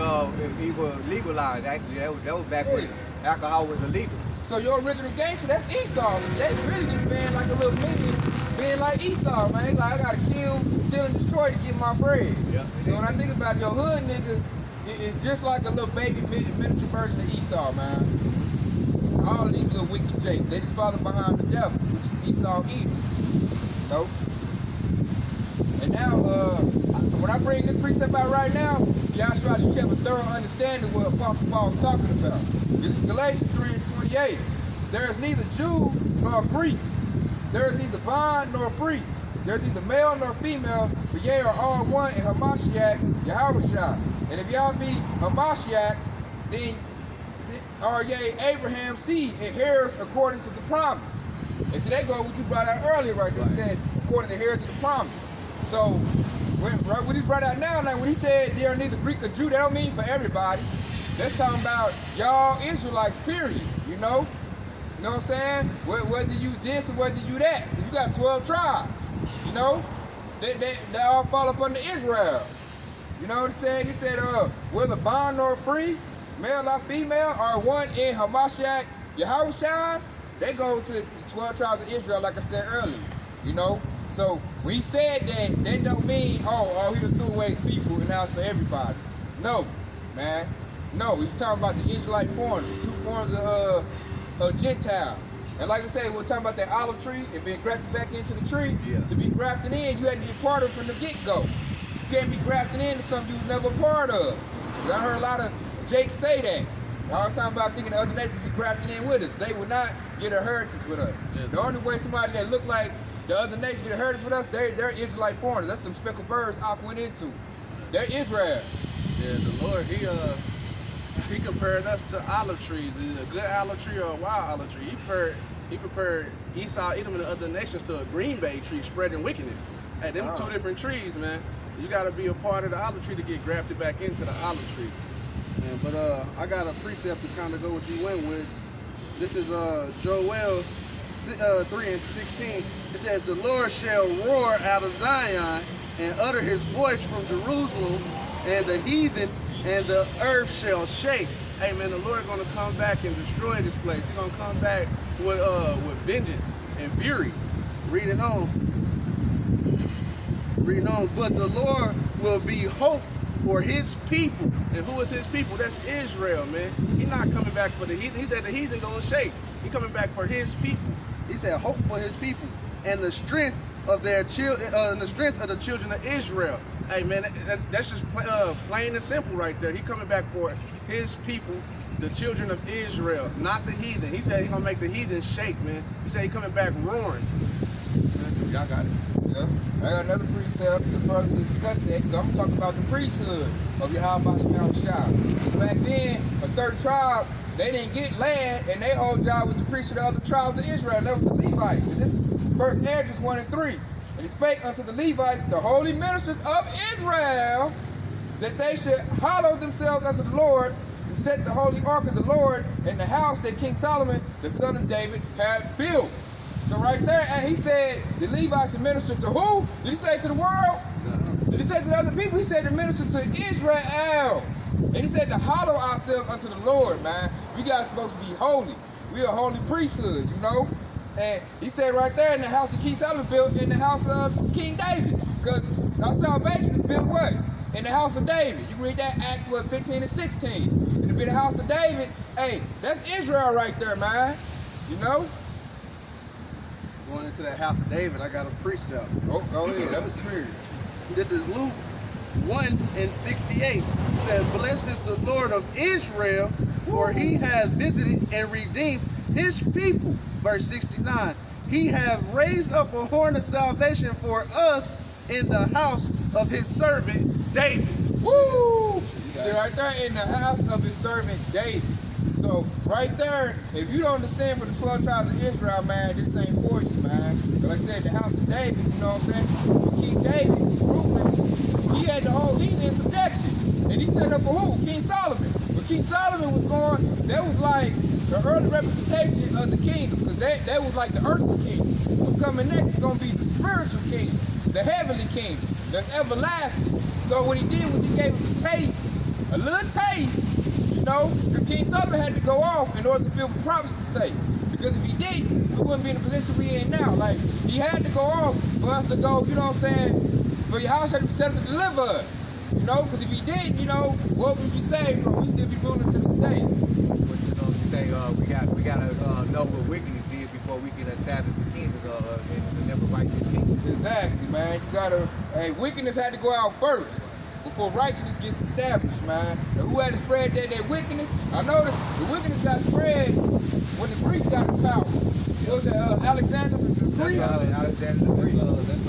even legalized, actually. That was back when alcohol was illegal. So your original gangster, that's Esau. They really just been like a little minion, being like Esau, man. Like, I gotta kill, steal, and destroy to get my bread. Yeah. So when I think about your hood nigga, it's just like a little baby miniature version of Esau, man. All of these little wicked jakes, they just follow behind the devil, which is Esau evil. And now, when I bring this precept out right now, y'all try to have a thorough understanding of what Apostle Paul is talking about. This is Galatians 3:28. There is neither Jew nor Greek. There is neither bond nor free. There is neither male nor female, but ye are all one in Hamashiach, Yahushua. And if y'all be Hamashiachs, then are ye Abraham's seed and heirs according to the promise. And so that goes what you brought out earlier right there. He said, according to the heirs of the promise. So, what he brought out now, like when he said there are neither Greek or Jew, that don't mean for everybody. That's talking about y'all Israelites, period. You know? You know what I'm saying? Whether you this or whether you that. 'Cause you got 12 tribes. You know? They all fall up under Israel. You know what I'm saying? He said, whether bond or free, male or female, or one in Hamashiach, Yahushua, they go to the 12 tribes of Israel, like I said earlier. You know? So we said that don't mean, oh, he done threw away his people and now it's for everybody. No, man. No, he's talking about the Israelite foreigners, 2 forms of Gentiles. And like I said, we're talking about that olive tree and being grafted back into the tree. Yeah. To be grafted in, you had to be part of it from the get-go. You can't be grafted into something you was never a part of. I heard a lot of Jake say that. I was talking about thinking the other nations would be grafted in with us. They would not get a heritage with us. Yeah. The only way somebody that look like the other nations get a heritage with us, they're Israelite foreigners. That's them speckled birds Ak went into. They're Israel. Yeah, the Lord, he compared us to olive trees, either a good olive tree or a wild olive tree. He compared Esau, Edom, and the other nations to a green bay tree spreading wickedness. Hey, them 2 different trees, man. You got to be a part of the olive tree to get grafted back into the olive tree. Man, but I got a precept to kind of go what you went with. This is Joel 3:16. It says, the Lord shall roar out of Zion and utter his voice from Jerusalem, and the heathen and the earth shall shake. Hey man, the Lord is going to come back and destroy this place. He's going to come back with vengeance and fury. Reading on. But the Lord will be hope for his people. And who is his people? That's Israel, man. He's not coming back for the heathen. He said the heathen going to shake. He's coming back for his people. He said hope for his people and the strength of their the strength of the children of Israel. Hey man, that's just plain and simple right there. He coming back for his people, the children of Israel, not the heathen. He said he's gonna make the heathen shake, man. He said he's coming back roaring. Y'all got it. Yeah. I got another precept to further discuss that, because I'm talking about the priesthood of Yahushua. Back then, a certain tribe, they didn't get land, and their whole job was to preach to the other tribes of Israel, and that was the Levites. And this is 1 Esdras 1 and 3. And he spake unto the Levites, the holy ministers of Israel, that they should hallow themselves unto the Lord, who set the holy ark of the Lord in the house that King Solomon, the son of David, had built. So right there, and he said, the Levites are minister to who? Did he say to the world? No. Did he say to the other people? He said to minister to Israel. And he said to hallow ourselves unto the Lord, man. We guys supposed to be holy. We are a holy priesthood, you know? And he said right there, in the house that King Solomon built, in the house of King David. Because our salvation is built what? In the house of David. You can read that Acts 15 and 16. And to be the house of David, hey, that's Israel right there, man. You know? Going into that house of David, I got a precept. Oh, go ahead. That was clear. This is Luke 1 and 68. It says, blessed is the Lord of Israel, for he has visited and redeemed his people. Verse 69. He hath raised up a horn of salvation for us in the house of his servant David. Woo! See right there, in the house of his servant David. So right there, if you don't descend from the 12 tribes of Israel, man, this ain't for you, man. But like I said, the house of David, you know what I'm saying? King David, ruling, he had the whole heathen in subjection. And he set up for who? King Solomon. When King Solomon was going, that was like the early representation of the kingdom, because that was like the earthly kingdom. What's coming next is going to be the spiritual kingdom, the heavenly kingdom, that's everlasting. So what he did was he gave us a taste, a little taste, you know, because King Solomon had to go off in order to fulfill the prophecy's sake. Because if he didn't, we wouldn't be in the position we in now. Like, he had to go off for us to go, you know what I'm saying, for Yahushua to be set to deliver us. You know, because if he did, you know, what would we say? We still be ruling to this day. But you know, you say we gotta know what wickedness is before we can establish the kingdom and never righteous kingdom. Exactly, man. You gotta, hey, wickedness had to go out first before righteousness gets established, man. And who had to spread that wickedness? I noticed the wickedness got spread when the Greeks got the power. It was Alexander the Greek. Alexander the Greek. That's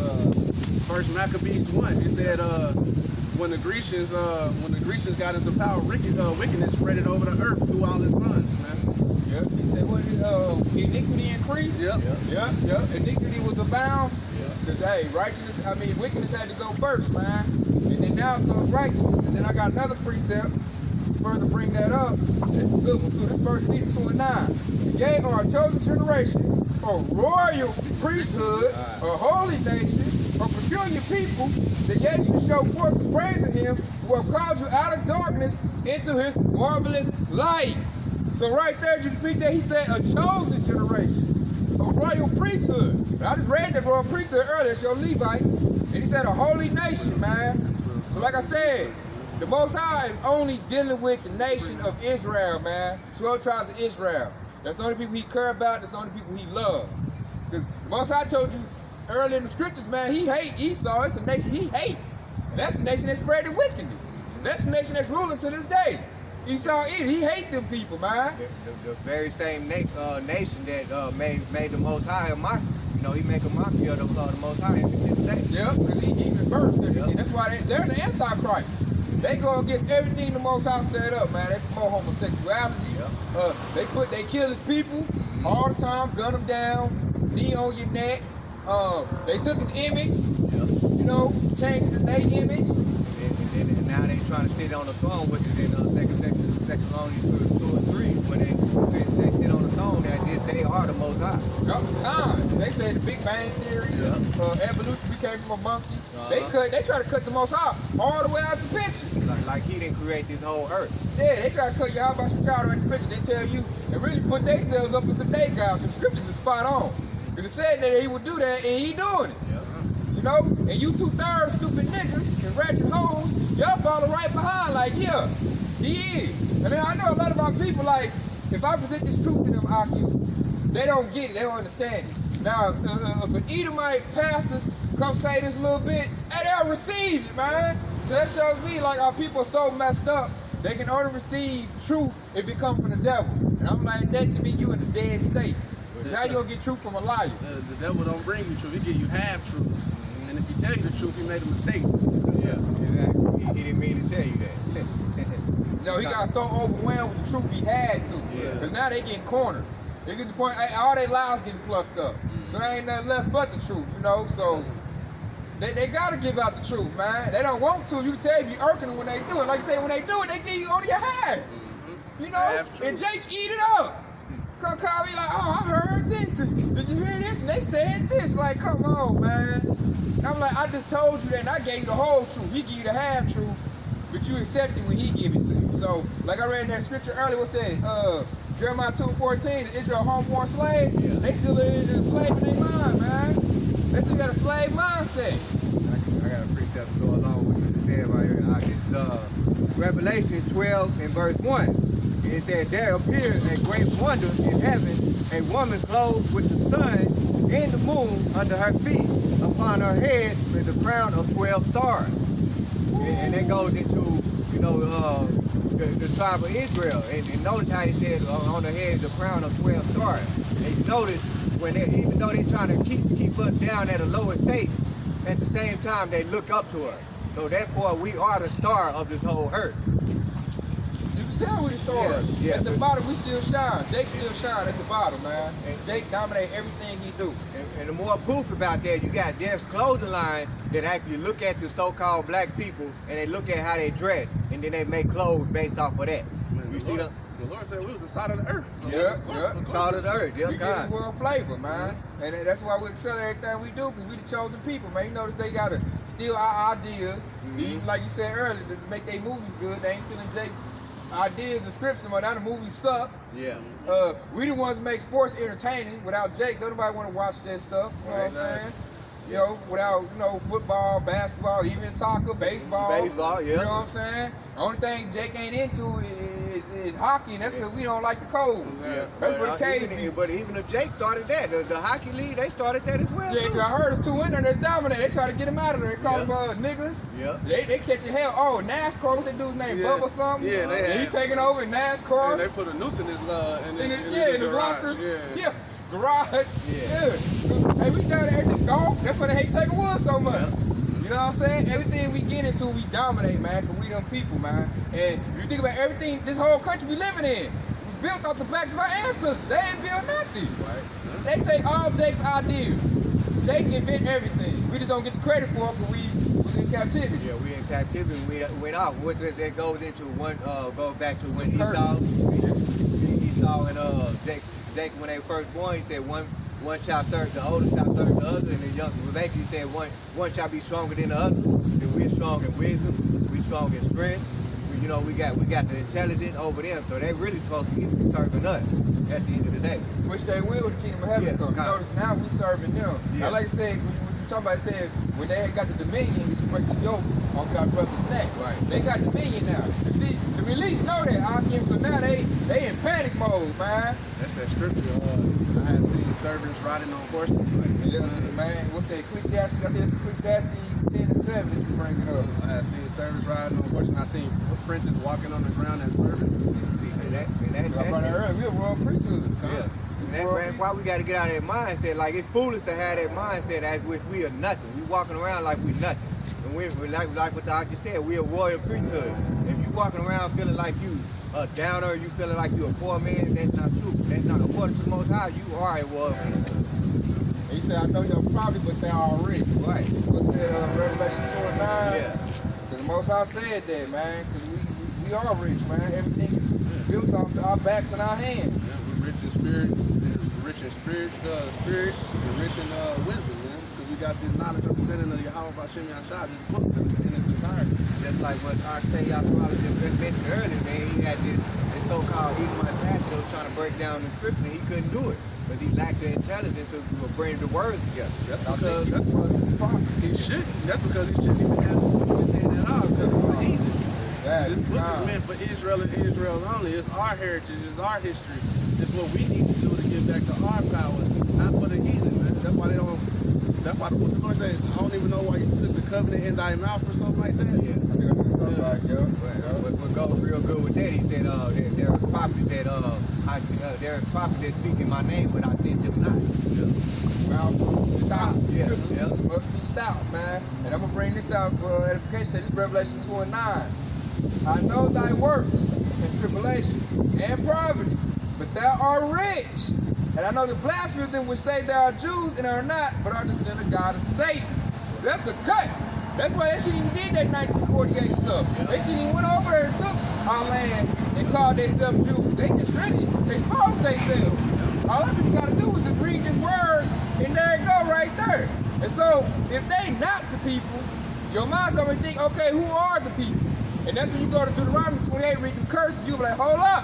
First Maccabees 1. It said when the Grecians got into power, wickedness spread it over the earth through all his sons, man. Yep. He said what iniquity increased. Yep. Yep. Iniquity was abound. Because hey, wickedness had to go first, man. And then now it goes righteousness. And then I got another precept, 1 further bring that up, this is a good one too. This 1 Peter 2 and 9. Ye are a chosen generation, a royal priesthood, a holy nation, a peculiar people, that ye should show forth the praise of him who have called you out of darkness into his marvelous light. So right there, you speak that he said a chosen generation, a royal priesthood. Now, I just read that royal priesthood earlier, it's your Levites, and he said a holy nation, man. So like I said, the Most High is only dealing with the nation of Israel, man. 12 tribes of Israel. That's the only people he care about, that's the only people he loves. Because the Most High told you earlier in the scriptures, man, he hate Esau, it's a nation he hate. And that's a nation that spread the wickedness. And that's a nation that's ruling to this day. Esau, he hate them people, man. The very same nation that made the Most High a mockery. You know, he make a mockery of the Most High every single day. Yep, because he reversed it. Yep. That's why they're the Antichrist. They go against everything the Most High set up, man. They promote homosexuality. Yep. They kill his people all the time, gun them down, knee on your neck. They took his image, you know, changed the their image. And now they trying to sit on the throne, which is in Second Thessalonians 2 and 3. When they sit on the throne, they are the Most High. They say the Big Bang Theory, evolution, we came from a monkey. They try to cut the Most High all the way out the picture. Like he didn't create this whole earth. Yeah, they try to cut you out about your child right the picture. They tell you and really put themselves up as a day gods. The scriptures are spot on. And it said that he would do that, and he doing it. You know? And you 2/3 stupid niggas and ratchet hoes, y'all follow right behind like, yeah, he is. And then I know a lot of our people, like, if I present this truth to them, they don't get it, they don't understand it. Now, if an Edomite pastor come say this a little bit, hey, they'll receive it, man. So that shows me, like, our people are so messed up, they can only receive truth if it comes from the devil. And I'm like, that to me, you in a dead state. How you gonna get truth from a liar? The devil don't bring you truth, he give you half truth. And if he tell you the truth, he made a mistake. Yeah, exactly. He didn't mean to tell you that. No, he got so overwhelmed with the truth he had to. Because now they getting cornered. They get to the point, all their lies getting plucked up. So there ain't nothing left but the truth, you know? So they gotta give out the truth, man. They don't want to. You can tell if you irking them when they do it. Like I say, when they do it, they give you only your half. You know? And Jake eat it up. Come call me like, oh, I heard this. Did you hear this? And they said this. Like, come on, man. I'm like, I just told you that, and I gave you the whole truth. He give you the half truth, but you accept it when he give it to you. So, like I read in that scripture earlier, what's that? Jeremiah 2:14, the Israel homeborn slave. They still a slave in their mind, man. They still got a slave mindset. I got a precept to go along with what you said right here. Revelation 12 and verse 1. It said, there appeared a great wonder in heaven, a woman clothed with the sun and the moon under her feet. Upon her head with the crown of 12 stars. And that goes into, you know, the tribe of Israel. And notice how he said on her head is the crown of 12 stars. And you notice, even though they're trying to keep us down at a lower state, at the same time they look up to us. So therefore we are the star of this whole earth. Tell me the story. At the bottom, we still shine. Jake still shine at the bottom, man. And Jake dominate everything he do. And the more proof about that, you got there's clothing line that actually look at the so-called black people and they look at how they dress, and then they make clothes based off of that. Man, you see the Lord said we was the salt of the earth. So salt of the earth. We get this world flavor, man. And that's why we excel at everything we do, because we the chosen people, man. You notice they gotta steal our ideas. Like you said earlier, to make their movies good, they ain't stealing Jake's ideas and scripts no more. Now the movies suck. We the ones make sports entertaining. Without Jake, nobody want to watch that stuff. You know what I'm saying? You know, without, you know, football, basketball, even soccer, baseball. You know what I'm saying? The only thing Jake ain't into is hockey, and that's because we don't like the cold. That's what the cave is. But even if Jake started that, the hockey league, they started that as well. Yeah, I heard it's 2 in there that's dominant. They try to get him out of there. They call them niggas. They catching hell. Oh, NASCAR, what's that dude's name? Bubba something? He taking over in NASCAR. They put a noose in his in his locker. Garage. Hey, we done everything golf. That's why they hate Tiger Woods so much. You know what I'm saying? Everything we get into, we dominate, man, because we them people, man. And if you think about everything, this whole country we living in, was built off the backs of our ancestors. They ain't built nothing. They take all Jake's ideas. Jake invent everything. We just don't get the credit for it because we was in in captivity. Yeah, we in captivity. We went off. What that goes into one goes back to when Curse. Esau and Jacob when they first born. He said one shall serve the older, shall serve the other, and the young. Basically, he said one shall be stronger than the other. And we're strong in wisdom. We strong in strength. We got the intelligence over them. So they really supposed to be serving us at the end of the day. Which they will, the kingdom of heaven come. You notice now we serving them. Yeah. I like to say, when you talking about said, when they had got the dominion, it's break the yoke off our brother's neck. Right. They got dominion now. You see, the release know that. So now they in panic mode, man. That's that scripture. I have seen servants riding on horses. Yeah, man. What's that? Ecclesiastes? I think it's Ecclesiastes 10 and 7 that you bring it up. I have seen servants riding on horses. And I seen princes walking on the ground as servants. I brought that earlier. We're a royal priesthood. Yeah. That's why we got to get out of that mindset. Like, it's foolish to have that mindset as if we are nothing. We walking around like we nothing. And we like what the doctor said, we a royal priesthood. If you walking around feeling like you a downer, you feeling like you a poor man, that's not true. That's not according to the Most High. You are a royal priesthood. He said, I know your poverty, but they are rich. Right. What's that, Revelation 2 and 9? Yeah. Because the Most High said that, man. Because we are rich, man. Everything is built off our backs and our hands. Yeah, we're rich in spirit. We're rich in wisdom, man. Because we got this knowledge, understanding of Yahweh Hashem Yashah, this book in its entirety. Just like what R.K. Yashua just mentioned earlier, man, he had this so-called Edomite pastor trying to break down the scripture. He couldn't do it because he lacked the intelligence to bring the words together. That's because he shouldn't. That's because he shouldn't even have to say that all. Because it's easy. This book is meant for Israel and Israel only. It's our heritage. It's our history. It's what we need to do to get back to our power, not for the heathen, man. That's why they don't. That's why the Lord says, I don't even know why you took the covenant in thy mouth or something like that. Yeah. What goes real good with that, he said, there are prophets that speak in my name, but I sent them not. Stop. Yeah. Must be stopped, man. And I'm going to bring this out for edification. This is Revelation 2 and 9. I know thy works and tribulation and poverty, but thou art rich. And I know the blasphemy of them which say they are Jews and are not, but are the synagogue of Satan. That's a cut. That's why they shouldn't even did that 1948 stuff. They shouldn't even went over there and took our land and called themselves Jews. They just really exposed themselves. All you gotta do is just read this word, and there it go right there. And so, if they not the people, your mind's gonna think, okay, who are the people? And that's when you go to Deuteronomy 28, read them curses, you'll be like, hold up.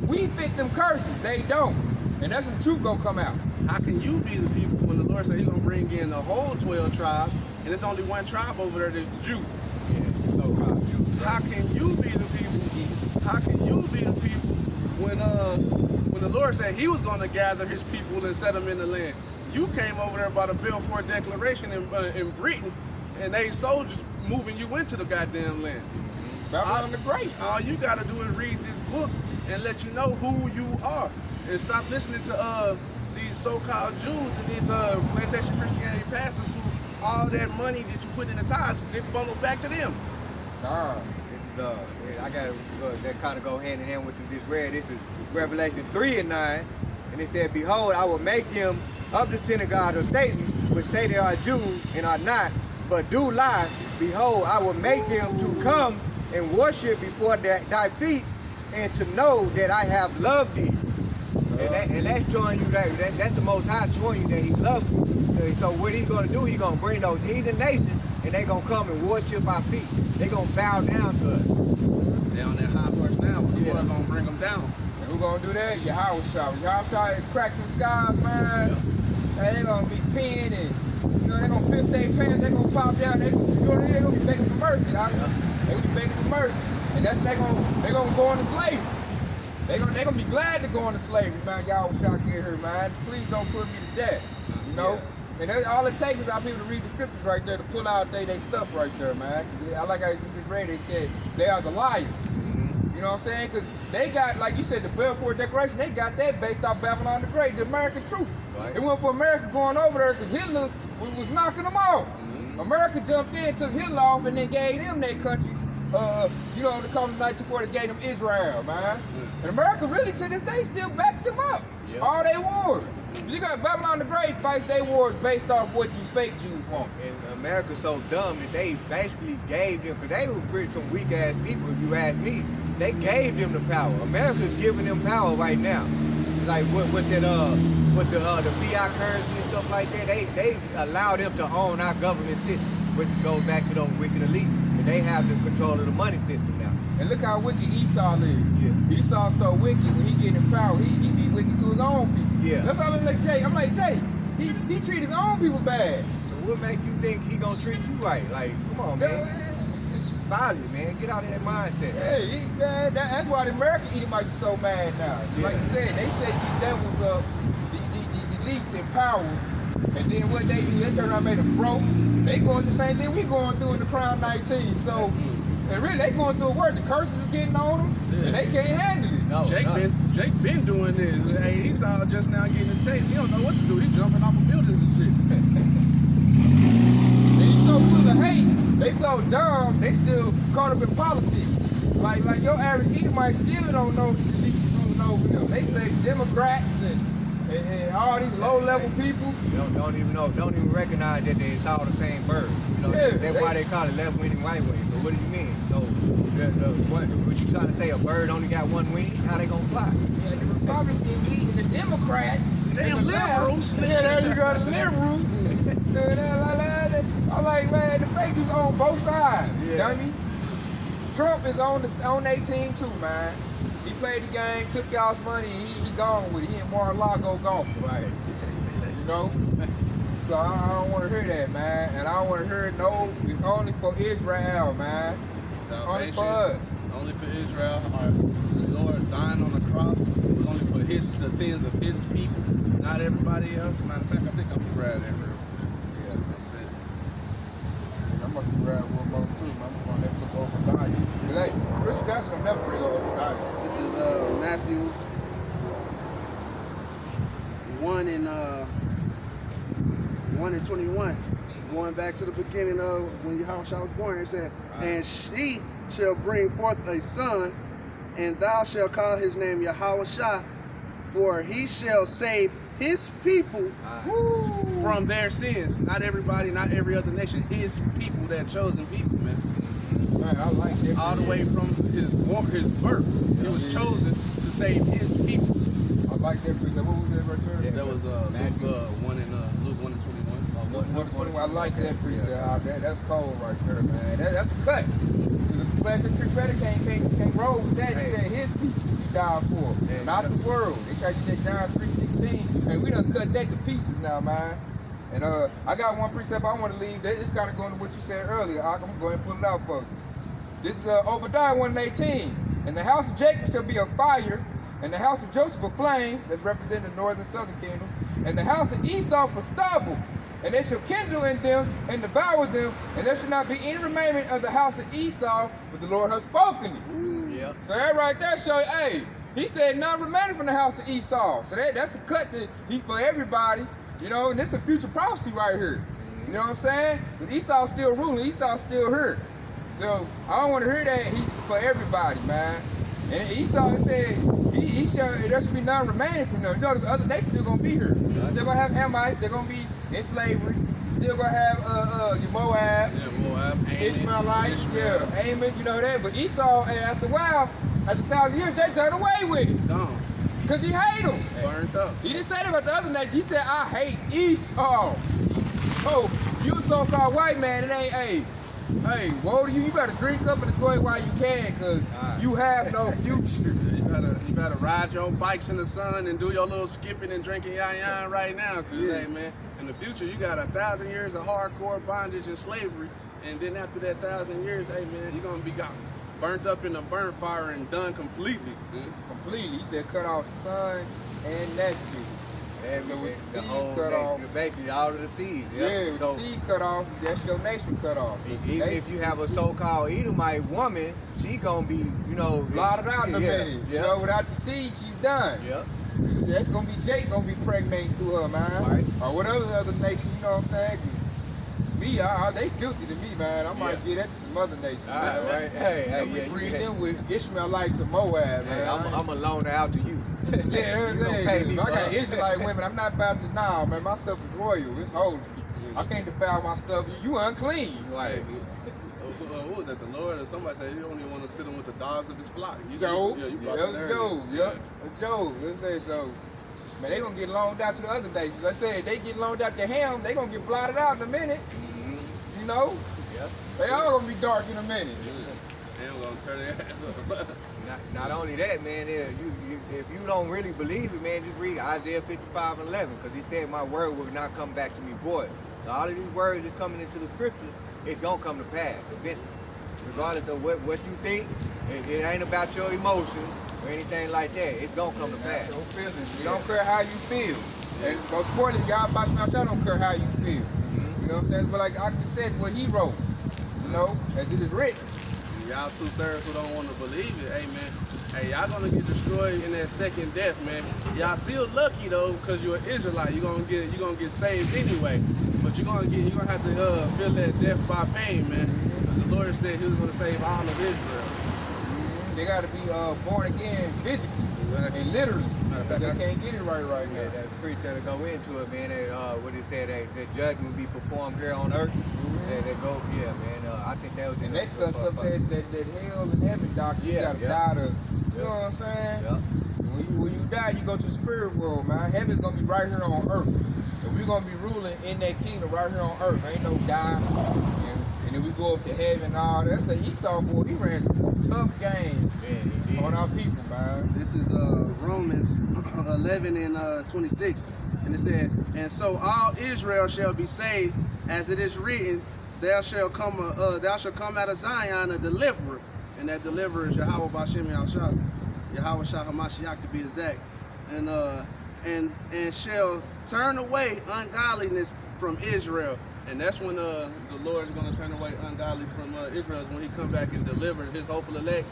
We fit them curses, they don't. And that's when the truth gonna come out. How can you be the people when the Lord said he's gonna bring in the whole 12 tribes, and there's only one tribe over there that's Jew? Yeah, so-called Jews. How can you be the people? How can you be the people when the Lord said he was gonna gather his people and set them in the land? You came over there by the Balfour Declaration in Britain, and they soldiers moving you into the goddamn land. Babylon the Great. All you gotta do is read this book and let you know who you are, and stop listening to these so-called Jews and these plantation Christianity pastors who all that money that you put in the tithes get funneled back to them. I got that kind of go hand in hand with what you just read. This is Revelation 3 and 9, and it said, "Behold, I will make them of the synagogue of Satan, which say they are Jews and are not, but do lie. Behold, I will make them to come and worship before thy feet, and to know that I have loved thee." And that's showing you that's the Most High showing you that he loves you. So what he's going to do, he's going to bring those heathen nations, and they're going to come and worship our feet. They're going to bow down to us. They're on that high horse now. People are going to bring them down. And who gonna do that? Yahweh Shah is cracking skies, man. And they're gonna be pinned and they're gonna piss their pants, they're gonna pop down, they're gonna be begging for mercy, They're gonna be begging for mercy. And that's they're gonna go into slavery. They're gonna be glad to go into slavery, man. Yahweh Shah get here, man. Please don't put me to death. You know? Yeah. And that's all it takes is our people to read the scriptures right there to pull out they stuff right there, man. Cause I like how you just read it, they said they are the liars. You know what I'm saying? Because they got, like you said, the Balfour Declaration, they got that based off Babylon the Great, the American troops. Right. It went for America going over there because Hitler was knocking them off. America jumped in, took Hitler off, and then gave them that country, you know, the colony 1940 gave them Israel, man. And America really, to this day, still backs them up. All they wars. You got Babylon the Great Great fights their wars based off what these fake Jews want. And America's so dumb that they basically gave them, because they were pretty some weak ass people if you ask me. They gave them the power. America's giving them power right now. Like with the fiat currency and stuff like that, they allow them to own our government system, which goes back to those wicked elite. And they have the control of the money system now. And look how wicked Esau is. Yeah. Esau's so wicked when he get in power, he be wicked to his own people. Yeah. That's why I'm like Jay. I'm like Jay. He treat his own people bad. So what make you think he gonna treat you right? Like, come on, man. Value, man. Get out of that mindset. Hey, man, that's why the American Edomites are so mad now. Yeah. Like you said, they set these devils up, these elites in power, and then what they do, they turn around and make them broke. They going through the same thing we going through in the Crown 19. So, and really, they going through a worse. The curses is getting on them, and they can't handle it. No, Jake been doing this. Hey, Esau just now getting a taste. He don't know what to do. He's jumping off of buildings and shit. And he's so full of hate. They so dumb, they still caught up in politics. Like your average Edomite still don't know the least ruling over them. They say Democrats and all these low-level people. Don't even recognize that it's all the same bird. You know, that's why they call it left wing and right wing. So what do you mean? So what you trying to say? A bird only got one wing? How they gonna fly? Yeah, the Republicans and the Democrats. Damn liberals. Yeah, there you go, the liberals. I'm like, man, the fake news on both sides, dummies. Trump is on their team too, man. He played the game, took y'all's money, and he gone with it. He in Mar-a-Lago golf. Right. You know? So I don't want to hear that, man. And I don't want to hear no, it's only for Israel, man. Only for us. Only for Israel. The Lord dying on the cross was only for the sins of his people, not everybody else. Matter of fact, I think I'm gonna grab that real quick. Yeah, that's it. I'm going to grab one more too, man. I'm going to look over Obadiah. Because, hey, Richard Castle will never bring up Obadiah. This is Matthew 1 and 21. Going back to the beginning of when Yahushua was born, it said, and she shall bring forth a son, and thou shalt call his name Yahushua, for he shall save his people from their sins. Not everybody, not every other nation. His people, that chosen people, man. Man, I like that. All the way from his birth. He was chosen to save his people. I like that precept. What was that right there? That was Luke 1 and 21. I like that precept. That's cold right there, man. That's a cut. The classic prophetic can't roll with that. He said his people he died for, not the world. They tried to get John 3:16, and we done cut that to pieces now, man. And I got one precept I want to leave. It's kind of going to what you said earlier. I'm going to go ahead and pull it out for you. This is Obadiah 1:18. And the house of Jacob shall be a fire, and the house of Joseph a flame, that's representing the northern southern kingdom, and the house of Esau for stubble. And they shall kindle in them and devour them, and there shall not be any remainment of the house of Esau, but the Lord has spoken it. Yep. So that right there show you, hey, he said none remaining from the house of Esau. So that's a cut that he's for everybody, you know, and this is a future prophecy right here. You know what I'm saying? Because Esau's still ruling, Esau's still here. So I don't want to hear that he's for everybody, man. And Esau said he shall, there should be none remaining from them. You know, they still gonna be here. Still gonna have Hamites, they're gonna be in slavery. Still gonna have your Moab, Ishmaelites, Ammon, you know that. But Esau, after a while, after 1,000 years, they done away with it. Gone. Cause he hate them. Burned up. He didn't say that about the other nation. He said, I hate Esau. So you a so-called white man, it ain't, hey, woe to you. You better drink up and enjoy it while you can, cause you have no future. You better ride your bikes in the sun and do your little skipping and drinking yan right now. Cause hey man, in the future you got 1,000 years of hardcore bondage and slavery, and then after that 1,000 years, hey man, you're gonna be burnt up in a burn fire and done completely. Completely. He said cut off son and nephew. So with the seed cut off. Basically, all of the seed. Yeah, with the seed cut off, that's your nation cut off. Even if you have a so-called Edomite woman, she gonna be, you know, blotted out in a minute. You know, without the seed, she's done. Yep. That's gonna be Jake gonna be pregnant through her, man. Right. Or whatever other nation, you know what I'm saying? Me, they guilty to me, man. I might get that to some other nation. Right. Hey, we breed them with Ishmaelites and Moab, man. I'm a loaner out to you. Yeah, that's You gonna pay it. me, If I got bro. Israelite women, I'm not about to, nah, man, my stuff is royal. It's holy. I can't defile my stuff. You unclean. Right. What was that? The Lord or somebody said you don't even want to sit him with the dogs of his flock. Job. Yeah, you brought Yep, it there. Job. Yep. Job. Let's say so. Man, they gonna get loaned out to the other nations. Let's say if they get loaned out to Ham, they gonna get blotted out in a minute. You know? Yep. They all gonna be dark in a minute. They gonna turn their ass up. Not only that, man, if you don't really believe it, man, just read Isaiah 55:11, because he said, my word will not come back to me void. So all of these words that coming into the scriptures, it's gonna come to pass eventually. Regardless of what you think, it ain't about your emotions or anything like that. It's gonna come to pass. Your feelings. You don't care how you feel. And most importantly, y'all about to I don't care how you feel. You know what I'm saying? But like I just said, what he wrote, you know, as it is written. Y'all 2/3 who don't want to believe it, hey man, hey, y'all gonna get destroyed in that second death, man. Y'all still lucky though, because you're an Israelite. You're gonna get saved anyway. But you're gonna have to feel that death by pain, man. Because the Lord said he was gonna save all of Israel. They gotta be born again physically and literally. They can't get it right now. Yeah, that's pretty to go into it, man. What it said, that judgment will be performed here on earth. They go, yeah, man. I think that was. And that cuts up that hell and heaven doctrine. You gotta die to, you know what I'm saying? Yeah. When you die, you go to the spirit world, man. Heaven's gonna be right here on earth. And we're gonna be ruling in that kingdom right here on earth. Ain't no die. And then we go up to heaven and all that. That's a Esau boy. He ran some tough games on our people, man. This is Romans 11 and 26. And it says, and so all Israel shall be saved, as it is written, thou shalt come out of Zion a deliverer, and that deliverer is Yahweh Bashem Yahshua, Yahweh Shah HaMashiach to be exact, and shall turn away ungodliness from Israel. And that's when the Lord is going to turn away ungodly from Israel, when he come back and deliver his hopeful elect,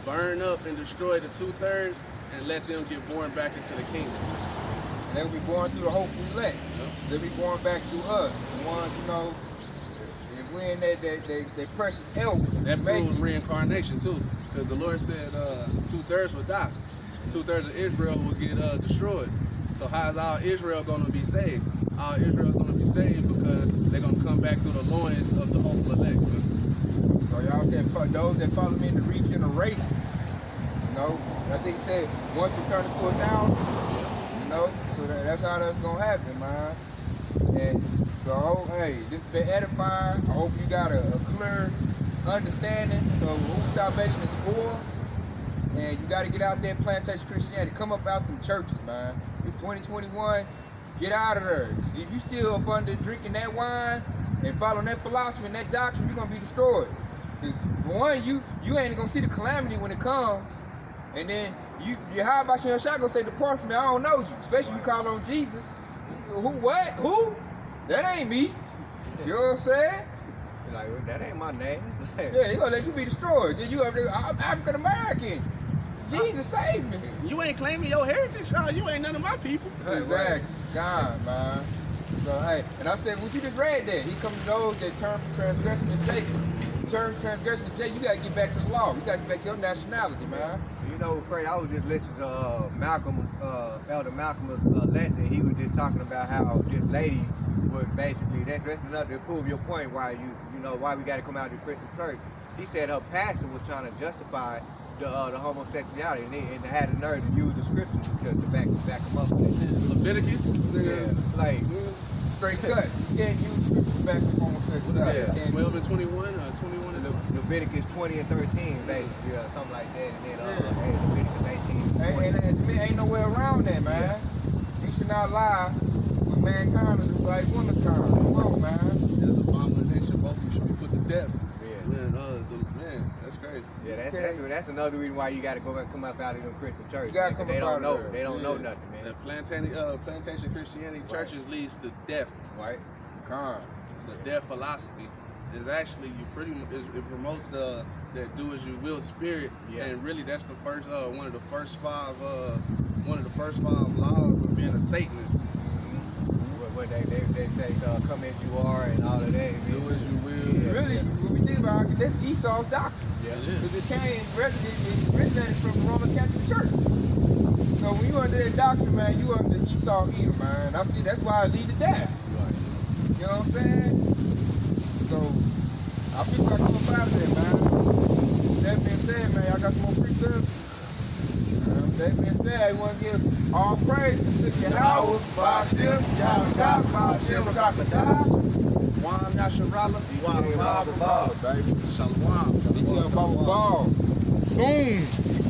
burn up and destroy the 2/3, and let them get born back into the kingdom. And they'll be born through the hopeful elect. They'll be born back to us, the ones, you know, if we're in that precious elk. That proves reincarnation too, because the Lord said 2/3 will die, 2/3 of Israel will get destroyed. So how is all Israel going to be saved? All Israel is going to be saved because they're going to come back through the loins of the hopeful elect. So y'all said those that follow me in the regeneration, you know, I think he said once you turn into 1,000, you know, so that's how that's going to happen, man. And so, hey, this has been edifying. I hope you got a clear understanding of who salvation is for. And you got to get out there and plantation Christianity. Come up out them churches, man. It's 2021. Get out of there. If you still up under drinking that wine and following that philosophy and that doctrine, you're going to be destroyed. Because for one, you ain't going to see the calamity when it comes. And then how about your shot going to say, depart from me, I don't know you. Especially if you call on Jesus. Who, what? Who? That ain't me. You know what I'm saying? Like, that ain't my name. Yeah, he gonna let you be destroyed. Then you up there, I'm African American. Jesus saved me. You ain't claiming your heritage. Oh, you ain't none of my people. Exactly. God, man. So, hey, and I said, what you just read there, he come to those that turn from transgression to Jacob. Turn from transgression to Jacob, you gotta get back to the law. You gotta get back to your nationality, man. You know, Craig, I was just listening to Elder Malcolm's lesson. He was just talking about how this lady was basically, that's enough to prove your point why why we got to come out to Christian church. He said her pastor was trying to justify the homosexuality, and they had the nerve to use the scriptures to back them up. Leviticus? Yeah, like straight cut. You can't use scriptures to back up homosexuality. Yeah. 12 and 21, 21 and Leviticus 20 and 13, basically, something like that. And then Leviticus 18. And to me, ain't no way around that, man. Yeah. You should not lie with mankind is like womankind. Come on, man. There's abomination, both of you should be put to death. Man, that's crazy. Yeah, that's another reason why you got to go and come up out of the Christian church. You gotta come they up don't out know. of They don't know nothing, man. The plantation Christianity churches leads to death. Right. It's a death philosophy. It's actually it promotes that do as you will spirit, and really that's the first one of the first five laws of being a Satanist. What they say, come as you are and all of that. Do as you will. Yeah. Really, when we think about it, that's Esau's doctrine. Yeah, it is. Because it originated from the Roman Catholic Church. So when you under that doctrine, man, you under Esau Edom, man. I see that's why I lead to die. You know what I'm saying? So I feel like I'm up out of there, man. That being said, man, y'all got some more precepts. That being said, I want to give all praise to Yahweh, Ba'ashem, Yahweh, Ba'ashem, Rakakadai. Wam Yasharala, Wam Baba, baby. Shalom. We tell Baba Ball. Soon.